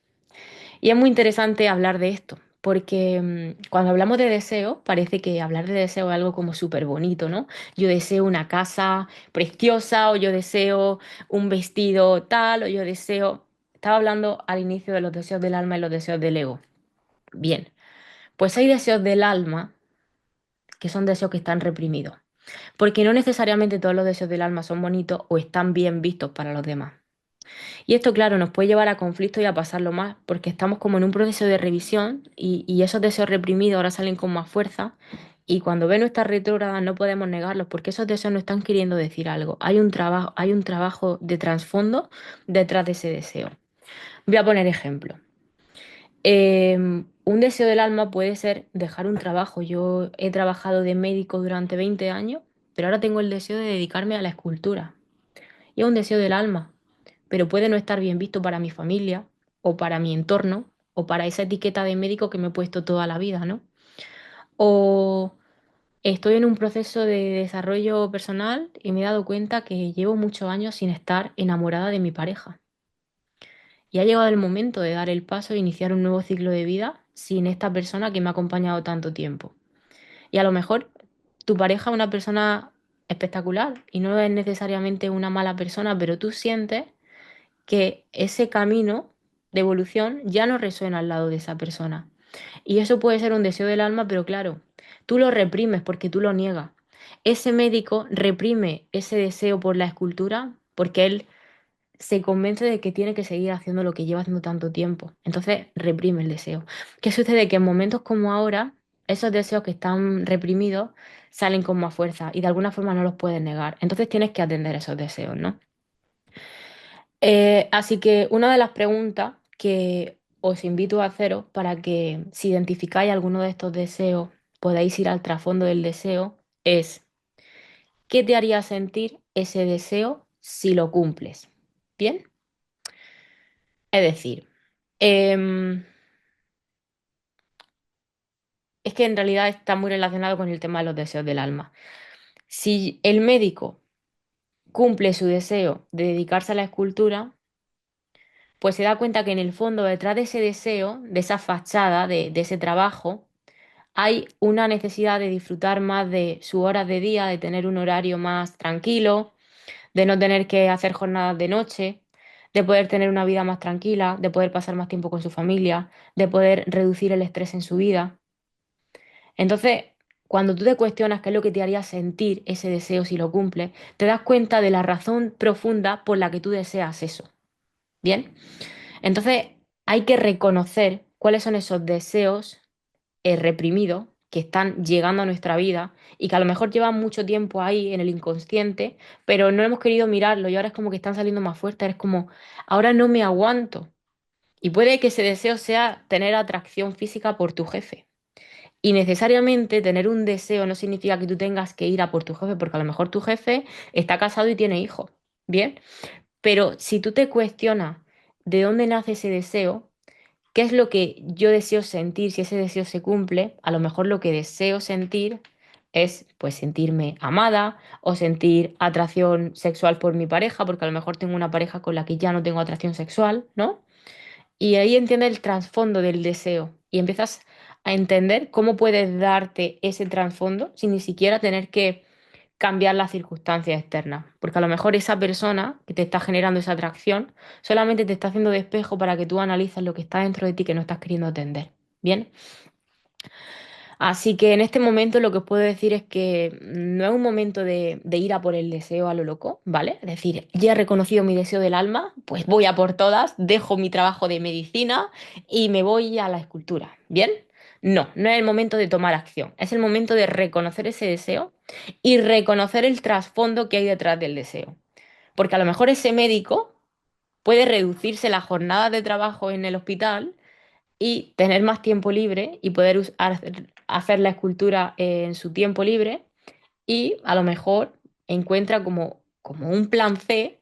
Y es muy interesante hablar de esto, porque cuando hablamos de deseo, parece que hablar de deseo es algo como súper bonito, ¿no? Yo deseo una casa preciosa, o yo deseo un vestido tal, o yo deseo... Estaba hablando al inicio de los deseos del alma y los deseos del ego. Bien, pues hay deseos del alma que son deseos que están reprimidos, porque no necesariamente todos los deseos del alma son bonitos o están bien vistos para los demás. Y esto, claro, nos puede llevar a conflictos y a pasarlo más, porque estamos como en un proceso de revisión y esos deseos reprimidos ahora salen con más fuerza. Y cuando ven nuestras retrógradas no podemos negarlos, porque esos deseos no están queriendo decir algo. Hay un trabajo de trasfondo detrás de ese deseo. Voy a poner ejemplo. Un deseo del alma puede ser dejar un trabajo. Yo he trabajado de médico durante 20 años, pero ahora tengo el deseo de dedicarme a la escultura. Y es un deseo del alma, pero puede no estar bien visto para mi familia o para mi entorno o para esa etiqueta de médico que me he puesto toda la vida, ¿no? O estoy en un proceso de desarrollo personal y me he dado cuenta que llevo muchos años sin estar enamorada de mi pareja. Y ha llegado el momento de dar el paso e iniciar un nuevo ciclo de vida sin esta persona que me ha acompañado tanto tiempo. Y a lo mejor tu pareja es una persona espectacular y no es necesariamente una mala persona, pero tú sientes que ese camino de evolución ya no resuena al lado de esa persona. Y eso puede ser un deseo del alma, pero claro, tú lo reprimes porque tú lo niegas. Ese médico reprime ese deseo por la escultura porque él se convence de que tiene que seguir haciendo lo que lleva haciendo tanto tiempo. Entonces reprime el deseo. ¿Qué sucede? Que en momentos como ahora, esos deseos que están reprimidos salen con más fuerza y de alguna forma no los puedes negar. Entonces tienes que atender esos deseos, ¿no? Así que una de las preguntas que os invito a haceros para que si identificáis alguno de estos deseos podáis ir al trasfondo del deseo es, ¿qué te haría sentir ese deseo si lo cumples? ¿Bien? Es decir, em, es que en realidad está muy relacionado con el tema de los deseos del alma. Si el médico cumple su deseo de dedicarse a la escultura, pues se da cuenta que en el fondo, detrás de ese deseo, de esa fachada, de ese trabajo, hay una necesidad de disfrutar más de sus horas de día, de tener un horario más tranquilo, de no tener que hacer jornadas de noche, de poder tener una vida más tranquila, de poder pasar más tiempo con su familia, de poder reducir el estrés en su vida. Entonces, cuando tú te cuestionas qué es lo que te haría sentir ese deseo si lo cumples, te das cuenta de la razón profunda por la que tú deseas eso. ¿Bien? Entonces, hay que reconocer cuáles son esos deseos reprimidos que están llegando a nuestra vida y que a lo mejor llevan mucho tiempo ahí en el inconsciente, pero no hemos querido mirarlo y ahora es como que están saliendo más fuertes, es como, ahora no me aguanto. Y puede que ese deseo sea tener atracción física por tu jefe. Y necesariamente tener un deseo no significa que tú tengas que ir a por tu jefe, porque a lo mejor tu jefe está casado y tiene hijos. Bien, pero si tú te cuestionas de dónde nace ese deseo, qué es lo que yo deseo sentir si ese deseo se cumple, a lo mejor lo que deseo sentir es pues sentirme amada o sentir atracción sexual por mi pareja, porque a lo mejor tengo una pareja con la que ya no tengo atracción sexual, ¿no? Y ahí entiendes el trasfondo del deseo y empiezas a entender cómo puedes darte ese trasfondo sin ni siquiera tener que cambiar las circunstancias externas. Porque a lo mejor esa persona que te está generando esa atracción solamente te está haciendo de espejo para que tú analices lo que está dentro de ti que no estás queriendo atender. ¿Bien? Así que en este momento lo que os puedo decir es que no es un momento de ir a por el deseo a lo loco, ¿vale? Es decir, ya he reconocido mi deseo del alma, pues voy a por todas, dejo mi trabajo de medicina y me voy a la escultura, ¿bien? No, no es el momento de tomar acción, es el momento de reconocer ese deseo y reconocer el trasfondo que hay detrás del deseo. Porque a lo mejor ese médico puede reducirse la jornada de trabajo en el hospital y tener más tiempo libre y poder hacer la escultura en su tiempo libre y a lo mejor encuentra como un plan C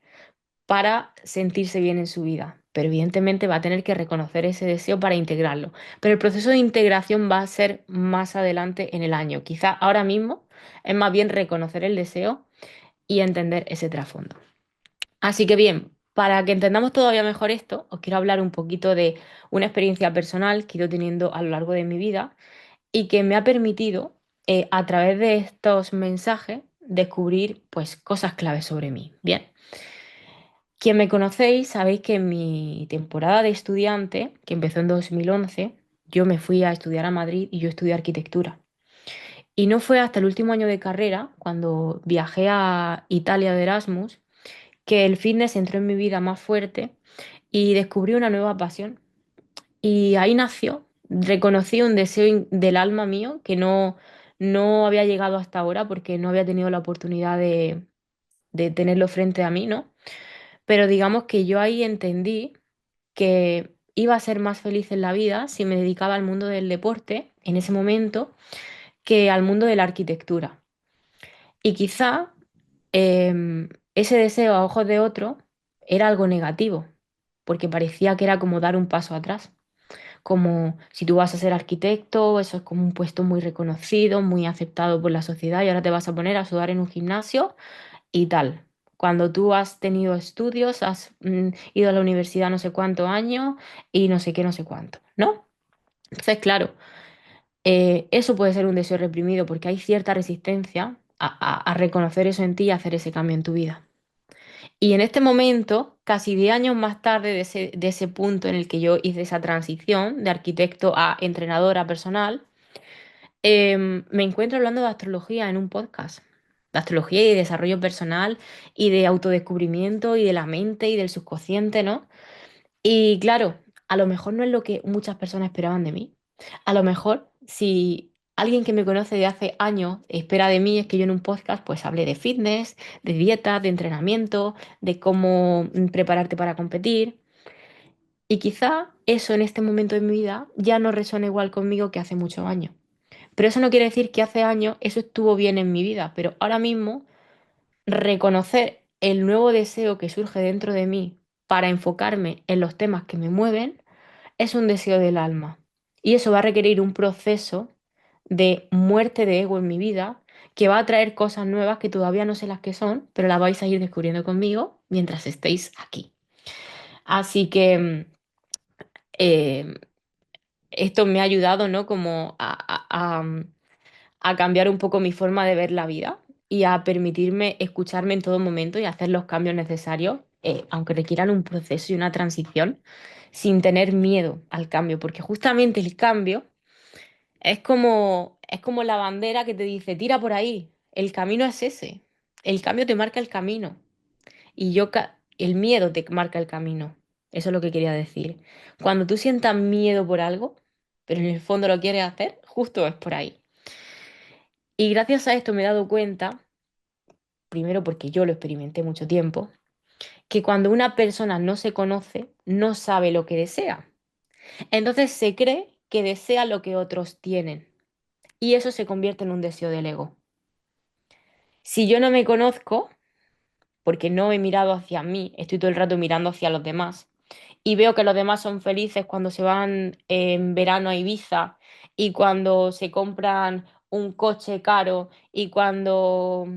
para sentirse bien en su vida. Pero evidentemente va a tener que reconocer ese deseo para integrarlo. Pero el proceso de integración va a ser más adelante en el año. Quizá ahora mismo es más bien reconocer el deseo y entender ese trasfondo. Así que bien, Para que entendamos todavía mejor esto, os quiero hablar un poquito de una experiencia personal que he ido teniendo a lo largo de mi vida y que me ha permitido, a través de estos mensajes, descubrir pues cosas claves sobre mí. Bien, quien me conocéis sabéis que en mi temporada de estudiante, que empezó en 2011, yo me fui a estudiar a Madrid y yo estudié arquitectura. Y no fue hasta el último año de carrera, cuando viajé a Italia de Erasmus, que el fitness entró en mi vida más fuerte y descubrí una nueva pasión. Y ahí nació, reconocí un deseo del alma mío que no había llegado hasta ahora porque no había tenido la oportunidad de tenerlo frente a mí, ¿no? Pero digamos que yo ahí entendí que iba a ser más feliz en la vida si me dedicaba al mundo del deporte en ese momento que al mundo de la arquitectura. Y quizá ese deseo a ojos de otro era algo negativo, porque parecía que era como dar un paso atrás. Como si tú vas a ser arquitecto, eso es como un puesto muy reconocido, muy aceptado por la sociedad y ahora te vas a poner a sudar en un gimnasio y tal. Cuando tú has tenido estudios, has ido a la universidad no sé cuántos años y no sé qué, no sé cuánto, ¿no? Entonces, claro, eso puede ser un deseo reprimido porque hay cierta resistencia a reconocer eso en ti y hacer ese cambio en tu vida. Y en este momento, casi 10 años más tarde de ese punto en el que yo hice esa transición de arquitecto a entrenadora personal, me encuentro hablando de astrología en un podcast. De astrología y de desarrollo personal y de autodescubrimiento y de la mente y del subconsciente, ¿no? Y claro, a lo mejor no es lo que muchas personas esperaban de mí. A lo mejor, si alguien que me conoce de hace años espera de mí, es que yo en un podcast pues hable de fitness, de dieta, de entrenamiento, de cómo prepararte para competir. Y quizá eso en este momento de mi vida ya no resuena igual conmigo que hace muchos años. Pero eso no quiere decir que hace años eso estuvo bien en mi vida, pero ahora mismo reconocer el nuevo deseo que surge dentro de mí para enfocarme en los temas que me mueven es un deseo del alma. Y eso va a requerir un proceso de muerte de ego en mi vida que va a traer cosas nuevas que todavía no sé las que son, pero las vais a ir descubriendo conmigo mientras estéis aquí. Así que eh, esto me ha ayudado, ¿no? Como a cambiar un poco mi forma de ver la vida y a permitirme escucharme en todo momento y hacer los cambios necesarios, aunque requieran un proceso y una transición, sin tener miedo al cambio, porque justamente el cambio es como la bandera que te dice, tira por ahí, el camino es ese, el cambio te marca el camino y el miedo te marca el camino. Eso es lo que quería decir. Cuando tú sientas miedo por algo, pero en el fondo lo quieres hacer, justo es por ahí. Y gracias a esto me he dado cuenta, primero porque yo lo experimenté mucho tiempo, que cuando una persona no se conoce, no sabe lo que desea. Entonces se cree que desea lo que otros tienen. Y eso se convierte en un deseo del ego. Si yo no me conozco, porque no he mirado hacia mí, estoy todo el rato mirando hacia los demás, y veo que los demás son felices cuando se van en verano a Ibiza y cuando se compran un coche caro y cuando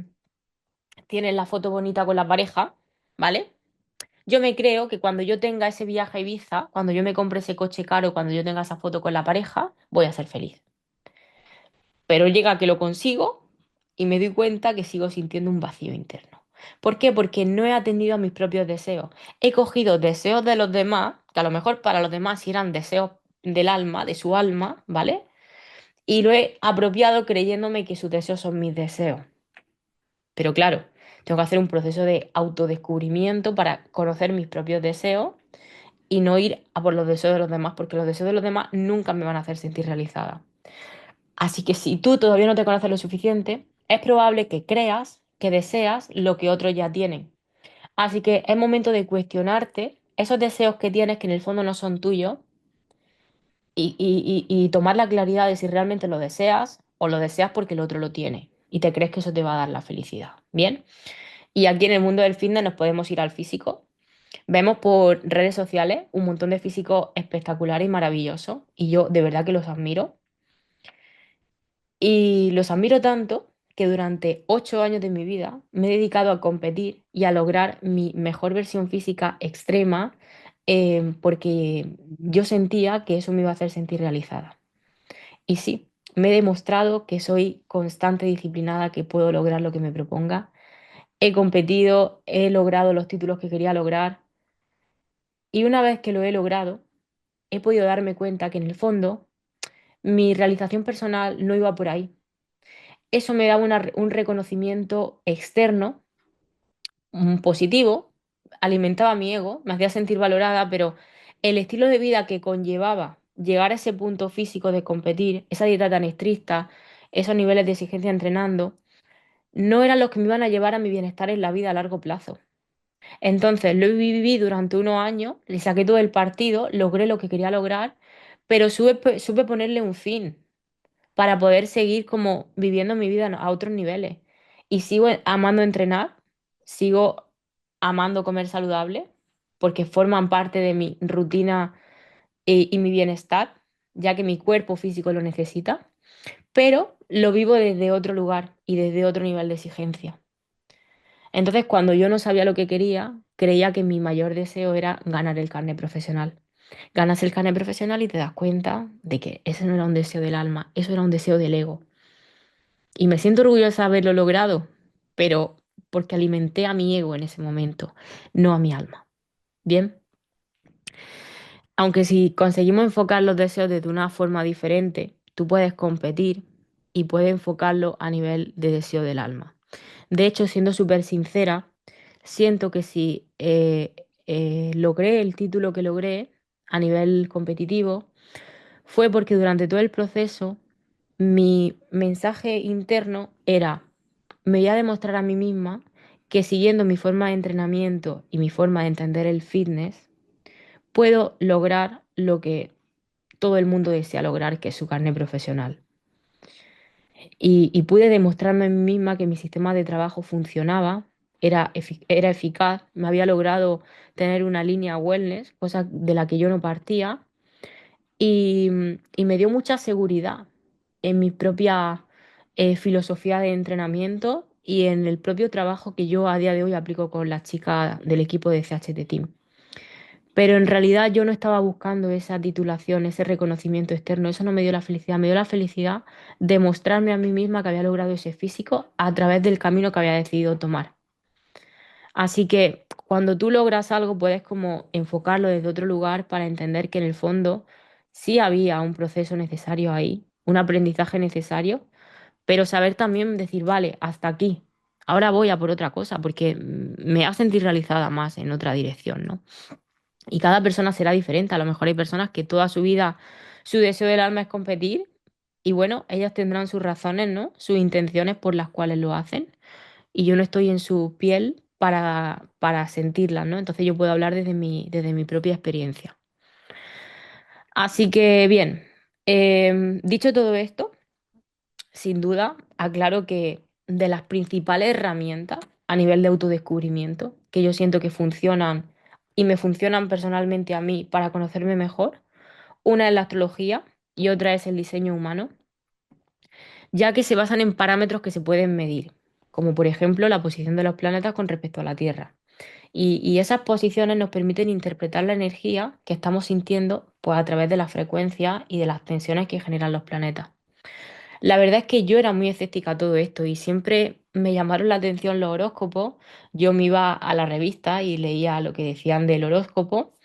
tienen la foto bonita con la pareja, ¿vale? Yo me creo que cuando yo tenga ese viaje a Ibiza, cuando yo me compre ese coche caro, cuando yo tenga esa foto con la pareja, voy a ser feliz. Pero llega que lo consigo y me doy cuenta que sigo sintiendo un vacío interno. ¿Por qué? Porque no he atendido a mis propios deseos. He cogido deseos de los demás, que a lo mejor para los demás sí eran deseos del alma, de su alma, ¿vale? Y lo he apropiado creyéndome que sus deseos son mis deseos. Pero claro, tengo que hacer un proceso de autodescubrimiento para conocer mis propios deseos y no ir a por los deseos de los demás, porque los deseos de los demás nunca me van a hacer sentir realizada. Así que si tú todavía no te conoces lo suficiente, es probable que creas que deseas lo que otros ya tienen. Así que es momento de cuestionarte esos deseos que tienes que en el fondo no son tuyos y tomar la claridad de si realmente lo deseas o lo deseas porque el otro lo tiene y te crees que eso te va a dar la felicidad. ¿Bien? Y aquí en el mundo del fitness nos podemos ir al físico. Vemos por redes sociales un montón de físicos espectaculares y maravillosos y yo de verdad que los admiro. Y los admiro tanto que durante 8 años de mi vida me he dedicado a competir y a lograr mi mejor versión física extrema, porque yo sentía que eso me iba a hacer sentir realizada. Y sí, me he demostrado que soy constante, disciplinada, que puedo lograr lo que me proponga. He competido, he logrado los títulos que quería lograr y una vez que lo he logrado, he podido darme cuenta que en el fondo mi realización personal no iba por ahí. Eso me daba un reconocimiento externo, positivo, alimentaba mi ego, me hacía sentir valorada, pero el estilo de vida que conllevaba llegar a ese punto físico de competir, esa dieta tan estricta, esos niveles de exigencia entrenando, no eran los que me iban a llevar a mi bienestar en la vida a largo plazo. Entonces lo viví durante unos años, le saqué todo el partido, logré lo que quería lograr, pero supe ponerle un fin para poder seguir como viviendo mi vida a otros niveles. Y sigo amando entrenar, sigo amando comer saludable, porque forman parte de mi rutina y mi bienestar, ya que mi cuerpo físico lo necesita, pero lo vivo desde otro lugar y desde otro nivel de exigencia. Entonces, cuando yo no sabía lo que quería, creía que mi mayor deseo era ganar el carnet profesional. Ganas el carnet profesional y te das cuenta de que ese no era un deseo del alma, eso era un deseo del ego. Y me siento orgullosa de haberlo logrado, pero porque alimenté a mi ego en ese momento, no a mi alma. Bien, aunque si conseguimos enfocar los deseos de una forma diferente, tú puedes competir y puedes enfocarlo a nivel de deseo del alma. De hecho, siendo súper sincera, siento que si logré el título que logré a nivel competitivo, fue porque durante todo el proceso mi mensaje interno era, me voy a demostrar a mí misma que siguiendo mi forma de entrenamiento y mi forma de entender el fitness, puedo lograr lo que todo el mundo desea lograr, que es su carnet profesional. Y pude demostrarme a mí misma que mi sistema de trabajo funcionaba, era eficaz, me había logrado tener una línea wellness, cosa de la que yo no partía, y, y me dio mucha seguridad en mi propia filosofía de entrenamiento y en el propio trabajo que yo a día de hoy aplico con las chicas del equipo de CHT Team. Pero en realidad yo no estaba buscando esa titulación, ese reconocimiento externo, eso no me dio la felicidad, me dio la felicidad de mostrarme a mí misma que había logrado ese físico a través del camino que había decidido tomar. Así que cuando tú logras algo puedes como enfocarlo desde otro lugar para entender que en el fondo sí había un proceso necesario ahí, un aprendizaje necesario, pero saber también decir, vale, hasta aquí. Ahora voy a por otra cosa porque me hace sentir realizada más en otra dirección, ¿no? Y cada persona será diferente. A lo mejor hay personas que toda su vida su deseo del alma es competir y bueno, ellas tendrán sus razones, ¿no? Sus intenciones por las cuales lo hacen y yo no estoy en su piel para sentirlas, ¿no? Entonces yo puedo hablar desde mi propia experiencia. Así que bien, dicho todo esto, sin duda, aclaro que de las principales herramientas a nivel de autodescubrimiento que yo siento que funcionan y me funcionan personalmente a mí para conocerme mejor, una es la astrología y otra es el diseño humano, ya que se basan en parámetros que se pueden medir, como por ejemplo la posición de los planetas con respecto a la Tierra. Y esas posiciones nos permiten interpretar la energía que estamos sintiendo pues, a través de la frecuencia y de las tensiones que generan los planetas. La verdad es que yo era muy escéptica a todo esto y siempre me llamaron la atención los horóscopos. Yo me iba a la revista y leía lo que decían del horóscopo,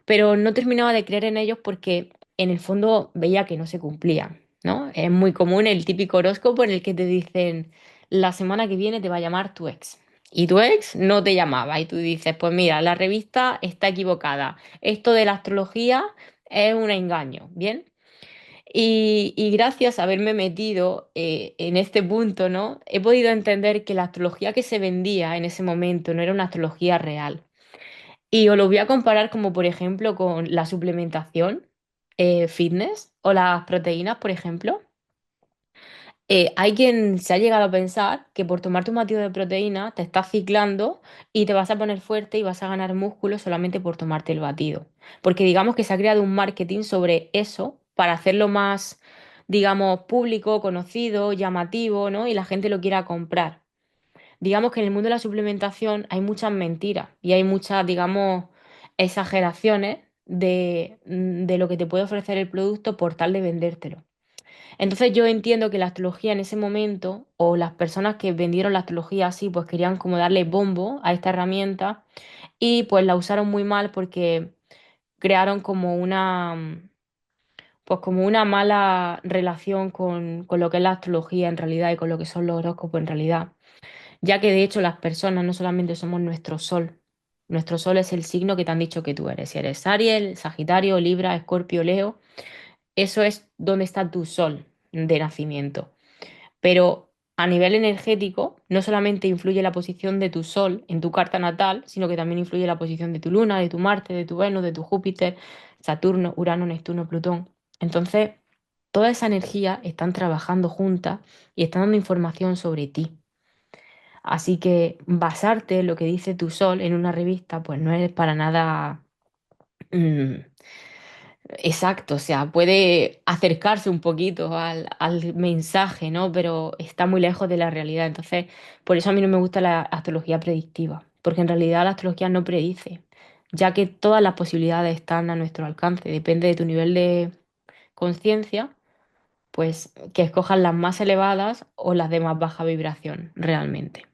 pero no terminaba de creer en ellos porque en el fondo veía que no se cumplían, ¿no? Es muy común el típico horóscopo en el que te dicen, la semana que viene te va a llamar tu ex. Y tu ex no te llamaba y tú dices, pues mira, la revista está equivocada. Esto de la astrología es un engaño, ¿bien? Y gracias a haberme metido en este punto, ¿no? He podido entender que la astrología que se vendía en ese momento no era una astrología real. Y os lo voy a comparar como por ejemplo con la suplementación fitness o las proteínas, por ejemplo. Hay quien se ha llegado a pensar que por tomarte un batido de proteína te estás ciclando y te vas a poner fuerte y vas a ganar músculo solamente por tomarte el batido. Porque digamos que se ha creado un marketing sobre eso para hacerlo más digamos, público, conocido, llamativo, ¿no? Y la gente lo quiera comprar. Digamos que en el mundo de la suplementación hay muchas mentiras y hay muchas, digamos, exageraciones de lo que te puede ofrecer el producto por tal de vendértelo. Entonces yo entiendo que la astrología en ese momento, o las personas que vendieron la astrología así, pues querían como darle bombo a esta herramienta y pues la usaron muy mal porque crearon como pues como una mala relación con lo que es la astrología en realidad y con lo que son los horóscopos en realidad, ya que de hecho las personas no solamente somos nuestro sol es el signo que te han dicho que tú eres, si eres Aries, Sagitario, Libra, Escorpio, Leo, eso es donde está tu sol de nacimiento. Pero a nivel energético, no solamente influye la posición de tu Sol en tu carta natal, sino que también influye la posición de tu Luna, de tu Marte, de tu Venus, de tu Júpiter, Saturno, Urano, Neptuno, Plutón. Entonces, toda esa energía están trabajando juntas y están dando información sobre ti. Así que basarte en lo que dice tu Sol en una revista, pues no es para nada mm, exacto, o sea, puede acercarse un poquito al mensaje, ¿no? Pero está muy lejos de la realidad. Entonces, por eso a mí no me gusta la astrología predictiva, porque en realidad la astrología no predice, ya que todas las posibilidades están a nuestro alcance. Depende de tu nivel de conciencia, pues que escojas las más elevadas o las de más baja vibración, realmente.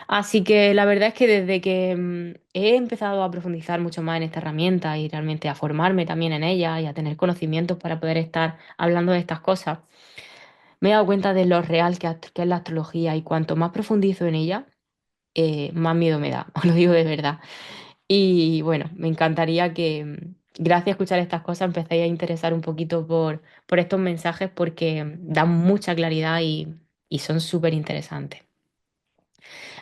Así que la verdad es que desde que he empezado a profundizar mucho más en esta herramienta y realmente a formarme también en ella y a tener conocimientos para poder estar hablando de estas cosas, me he dado cuenta de lo real que es la astrología y cuanto más profundizo en ella, más miedo me da, os lo digo de verdad. Y bueno, me encantaría que gracias a escuchar estas cosas empecéis a interesar un poquito por estos mensajes porque dan mucha claridad y son súper interesantes.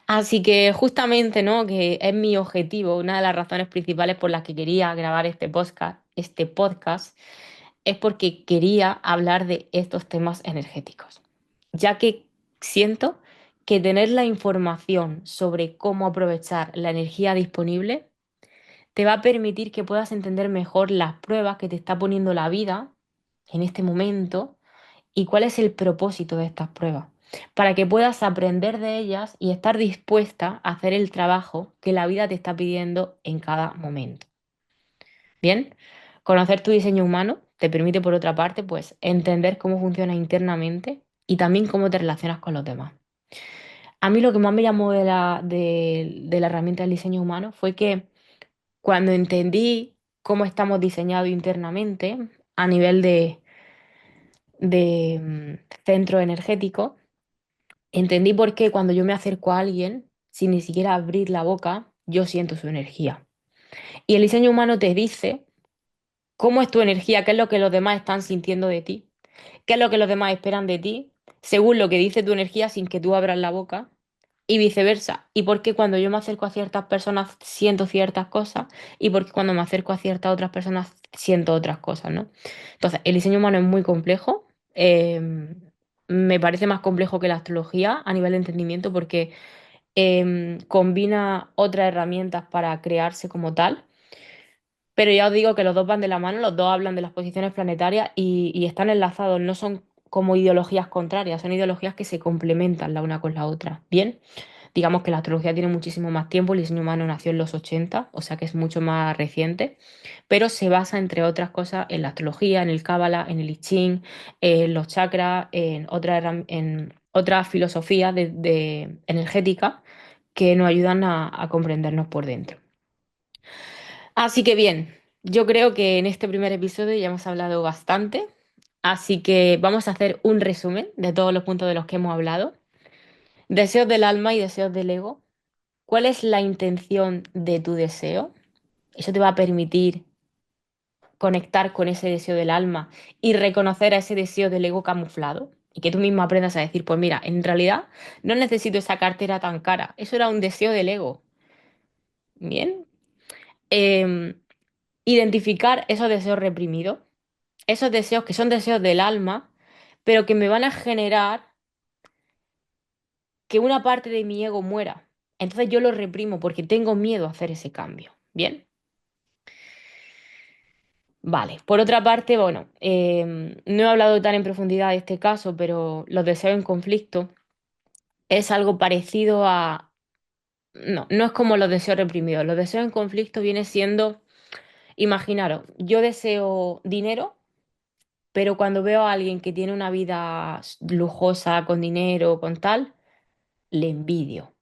Así que justamente, ¿no? Que es mi objetivo, una de las razones principales por las que quería grabar este podcast, es porque quería hablar de estos temas energéticos, ya que siento que tener la información sobre cómo aprovechar la energía disponible te va a permitir que puedas entender mejor las pruebas que te está poniendo la vida en este momento y cuál es el propósito de estas pruebas, para que puedas aprender de ellas y estar dispuesta a hacer el trabajo que la vida te está pidiendo en cada momento. Bien, conocer tu diseño humano te permite, por otra parte, pues entender cómo funciona internamente y también cómo te relacionas con los demás. A mí lo que más me llamó de la herramienta del diseño humano fue que cuando entendí cómo estamos diseñados internamente a nivel de centro energético, entendí por qué cuando yo me acerco a alguien, sin ni siquiera abrir la boca, yo siento su energía. Y el diseño humano te dice cómo es tu energía, qué es lo que los demás están sintiendo de ti, qué es lo que los demás esperan de ti, según lo que dice tu energía sin que tú abras la boca, y viceversa. Y por qué cuando yo me acerco a ciertas personas siento ciertas cosas, y por qué cuando me acerco a ciertas otras personas siento otras cosas, ¿no? Entonces, el diseño humano es muy complejo. Me parece más complejo que la astrología a nivel de entendimiento porque combina otras herramientas para crearse como tal. Pero ya os digo que los dos van de la mano, los dos hablan de las posiciones planetarias y están enlazados, no son como ideologías contrarias, son ideologías que se complementan la una con la otra. Bien, digamos que la astrología tiene muchísimo más tiempo, el diseño humano nació en los 80, o sea que es mucho más reciente, pero se basa, entre otras cosas, en la astrología, en el Cábala, en el I Ching, en los chakras, en otras filosofías energéticas que nos ayudan a comprendernos por dentro. Así que bien, yo creo que en este primer episodio ya hemos hablado bastante, así que vamos a hacer un resumen de todos los puntos de los que hemos hablado. Deseos del alma y deseos del ego. ¿Cuál es la intención de tu deseo? Eso te va a permitir conectar con ese deseo del alma y reconocer a ese deseo del ego camuflado. Y que tú mismo aprendas a decir, pues mira, en realidad no necesito esa cartera tan cara. Eso era un deseo del ego. Bien. Em, Identificar esos deseos reprimidos, esos deseos que son deseos del alma, pero que me van a generar que una parte de mi ego muera. Entonces yo lo reprimo porque tengo miedo a hacer ese cambio. Bien, Vale, por otra parte, bueno, no he hablado tan en profundidad de este caso, pero los deseos en conflicto es algo parecido a... No, no es como los deseos reprimidos. Los deseos en conflicto viene siendo, imaginaros, yo deseo dinero, pero cuando veo a alguien que tiene una vida lujosa, con dinero, con tal, le envidio.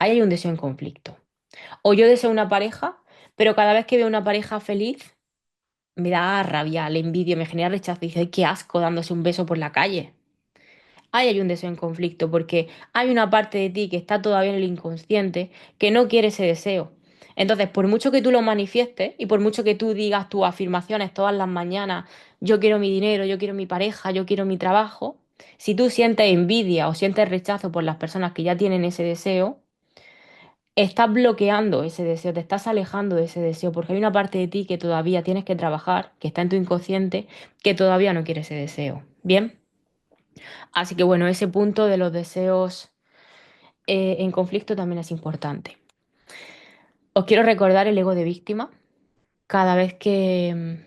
Ahí hay un deseo en conflicto. O yo deseo una pareja, pero cada vez que veo una pareja feliz, me da rabia, le envidio, me genera rechazo y dice, "Ay, qué asco dándose un beso por la calle". Ahí hay un deseo en conflicto porque hay una parte de ti que está todavía en el inconsciente que no quiere ese deseo. Entonces, por mucho que tú lo manifiestes y por mucho que tú digas tus afirmaciones todas las mañanas, yo quiero mi dinero, yo quiero mi pareja, yo quiero mi trabajo, si tú sientes envidia o sientes rechazo por las personas que ya tienen ese deseo, estás bloqueando ese deseo, te estás alejando de ese deseo, porque hay una parte de ti que todavía tienes que trabajar, que está en tu inconsciente, que todavía no quiere ese deseo. ¿Bien? Así que bueno, ese punto de los deseos en conflicto también es importante. Os quiero recordar el ego de víctima cada vez que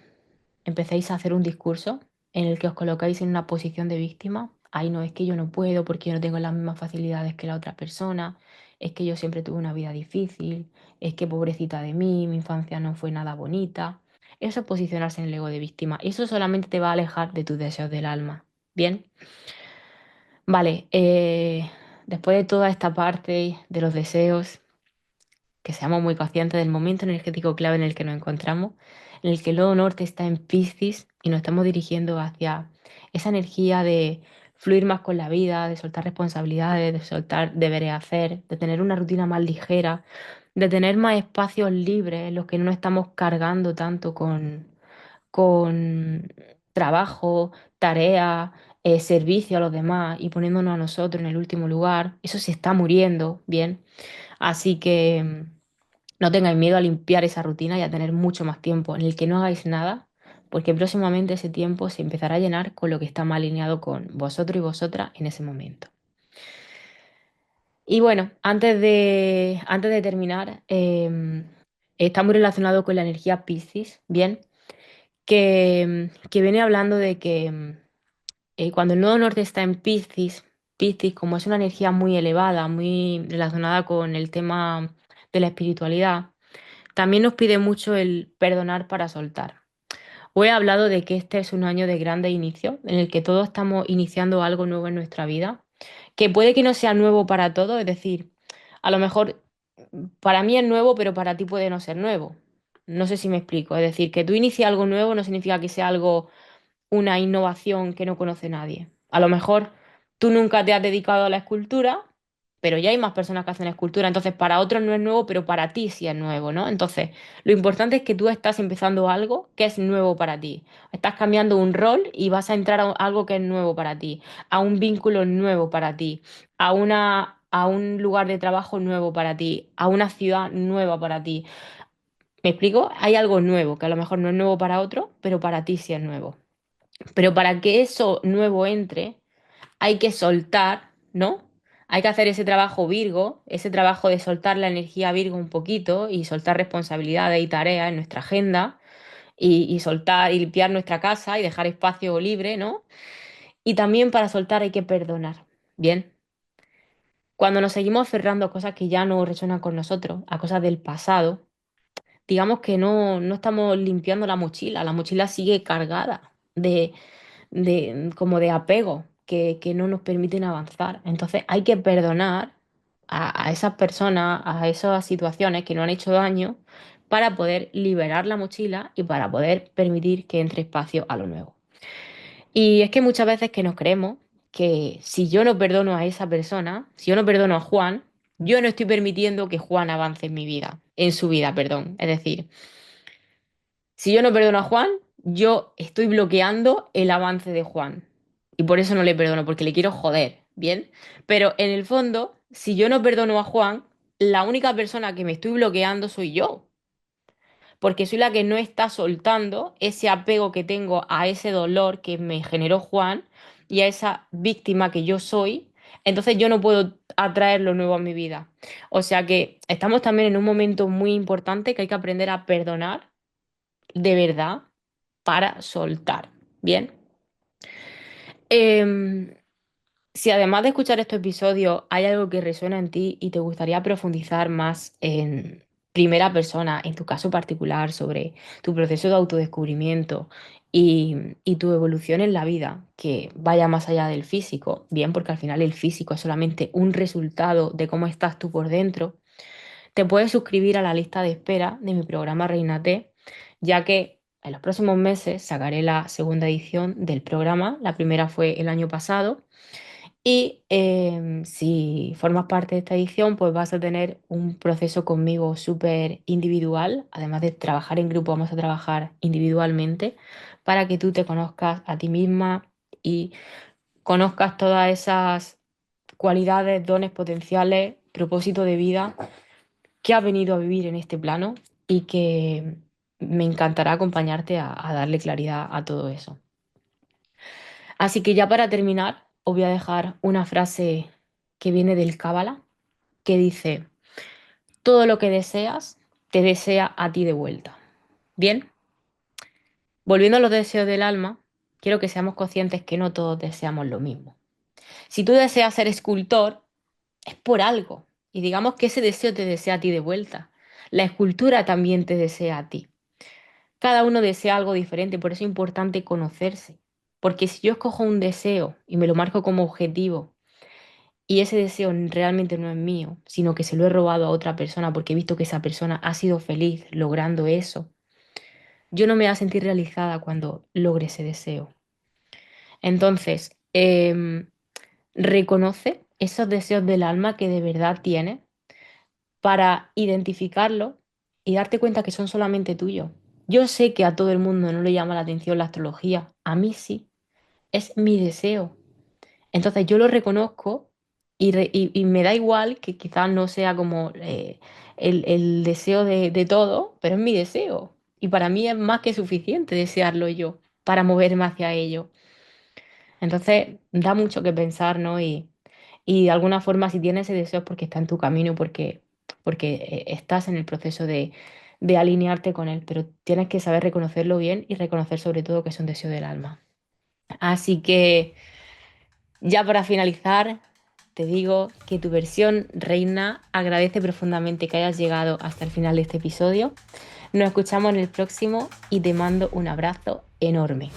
empecéis a hacer un discurso en el que os colocáis en una posición de víctima. Ahí no es que yo no puedo porque yo no tengo las mismas facilidades que la otra persona, es que yo siempre tuve una vida difícil, es que pobrecita de mí, mi infancia no fue nada bonita. Eso es posicionarse en el ego de víctima. Eso solamente te va a alejar de tus deseos del alma. ¿Bien? Vale, después de toda esta parte de los deseos, que seamos muy conscientes del momento energético clave en el que nos encontramos, en el que el nodo norte está en Piscis y nos estamos dirigiendo hacia esa energía de fluir más con la vida, de soltar responsabilidades, de soltar deberes a hacer, de tener una rutina más ligera, de tener más espacios libres en los que no nos estamos cargando tanto con trabajo, tarea, servicio a los demás y poniéndonos a nosotros en el último lugar. Eso se está muriendo, ¿bien? Así que no tengáis miedo a limpiar esa rutina y a tener mucho más tiempo en el que no hagáis nada, porque próximamente ese tiempo se empezará a llenar con lo que está más alineado con vosotros y vosotras en ese momento. Y bueno, antes de terminar, está muy relacionado con la energía Piscis, ¿bien? Que viene hablando de que cuando el nodo norte está en Piscis, Piscis, como es una energía muy elevada, muy relacionada con el tema de la espiritualidad, también nos pide mucho el perdonar para soltar. Hoy he hablado de que este es un año de grandes inicios, en el que todos estamos iniciando algo nuevo en nuestra vida, que puede que no sea nuevo para todos, es decir, a lo mejor para mí es nuevo, pero para ti puede no ser nuevo. No sé si me explico, es decir, que tú inicies algo nuevo no significa que sea algo una innovación que no conoce nadie. A lo mejor tú nunca te has dedicado a la escultura, pero ya hay más personas que hacen escultura, entonces para otros no es nuevo, pero para ti sí es nuevo, ¿no? Entonces, lo importante es que tú estás empezando algo que es nuevo para ti. Estás cambiando un rol y vas a entrar a algo que es nuevo para ti, a un vínculo nuevo para ti, a un lugar de trabajo nuevo para ti, a una ciudad nueva para ti. ¿Me explico? Hay algo nuevo que a lo mejor no es nuevo para otro, pero para ti sí es nuevo. Pero para que eso nuevo entre, hay que soltar, ¿no? Hay que hacer ese trabajo Virgo, ese trabajo de soltar la energía Virgo un poquito y soltar responsabilidades y tareas en nuestra agenda y soltar y limpiar nuestra casa y dejar espacio libre, ¿no? Y también para soltar hay que perdonar, ¿bien? Cuando nos seguimos aferrando a cosas que ya no resuenan con nosotros, a cosas del pasado, digamos que no estamos limpiando la mochila sigue cargada como de apego que no nos permiten avanzar. Entonces hay que perdonar a esas personas, a esas situaciones que nos han hecho daño para poder liberar la mochila y para poder permitir que entre espacio a lo nuevo. Y es que muchas veces que nos creemos que si yo no perdono a esa persona, si yo no perdono a Juan, yo no estoy permitiendo que Juan avance en mi vida, en su vida, perdón. Es decir, si yo no perdono a Juan, yo estoy bloqueando el avance de Juan. Y por eso no le perdono, porque le quiero joder, ¿bien? Pero en el fondo, si yo no perdono a Juan, la única persona que me estoy bloqueando soy yo. Porque soy la que no está soltando ese apego que tengo a ese dolor que me generó Juan y a esa víctima que yo soy. Entonces yo no puedo atraer lo nuevo a mi vida. O sea que estamos también en un momento muy importante que hay que aprender a perdonar de verdad para soltar. Bien. Em, si además de escuchar estos episodios hay algo que resuena en ti y te gustaría profundizar más en primera persona, en tu caso particular, sobre tu proceso de autodescubrimiento y tu evolución en la vida, que vaya más allá del físico, bien, porque al final el físico es solamente un resultado de cómo estás tú por dentro, te puedes suscribir a la lista de espera de mi programa Reina T, ya que en los próximos meses sacaré la segunda edición del programa. La primera fue el año pasado y si formas parte de esta edición, pues vas a tener un proceso conmigo súper individual. Además de trabajar en grupo, vamos a trabajar individualmente para que tú te conozcas a ti misma y conozcas todas esas cualidades, dones potenciales, propósito de vida que has venido a vivir en este plano y que me encantará acompañarte a darle claridad a todo eso. Así que ya para terminar, os voy a dejar una frase que viene del Cábala, que dice, todo lo que deseas, te desea a ti de vuelta. Bien, volviendo a los deseos del alma, quiero que seamos conscientes que no todos deseamos lo mismo. Si tú deseas ser escultor, es por algo, y digamos que ese deseo te desea a ti de vuelta. La escultura también te desea a ti. Cada uno desea algo diferente, por eso es importante conocerse. Porque si yo escojo un deseo y me lo marco como objetivo, y ese deseo realmente no es mío, sino que se lo he robado a otra persona porque he visto que esa persona ha sido feliz logrando eso, yo no me voy a sentir realizada cuando logre ese deseo. Entonces, reconoce esos deseos del alma que de verdad tienes para identificarlos y darte cuenta que son solamente tuyos. Yo sé que a todo el mundo no le llama la atención la astrología, a mí sí, es mi deseo. Entonces yo lo reconozco y me da igual que quizás no sea como el deseo de todo, pero es mi deseo. Y para mí es más que suficiente desearlo yo para moverme hacia ello. Entonces da mucho que pensar, ¿no? Y de alguna forma si tienes ese deseo es porque está en tu camino, porque estás en el proceso de alinearte con él, pero tienes que saber reconocerlo bien y reconocer sobre todo que es un deseo del alma. Así que... Ya para finalizar, te digo que tu versión reina agradece profundamente que hayas llegado hasta el final de este episodio. Nos escuchamos en el próximo y te mando un abrazo enorme.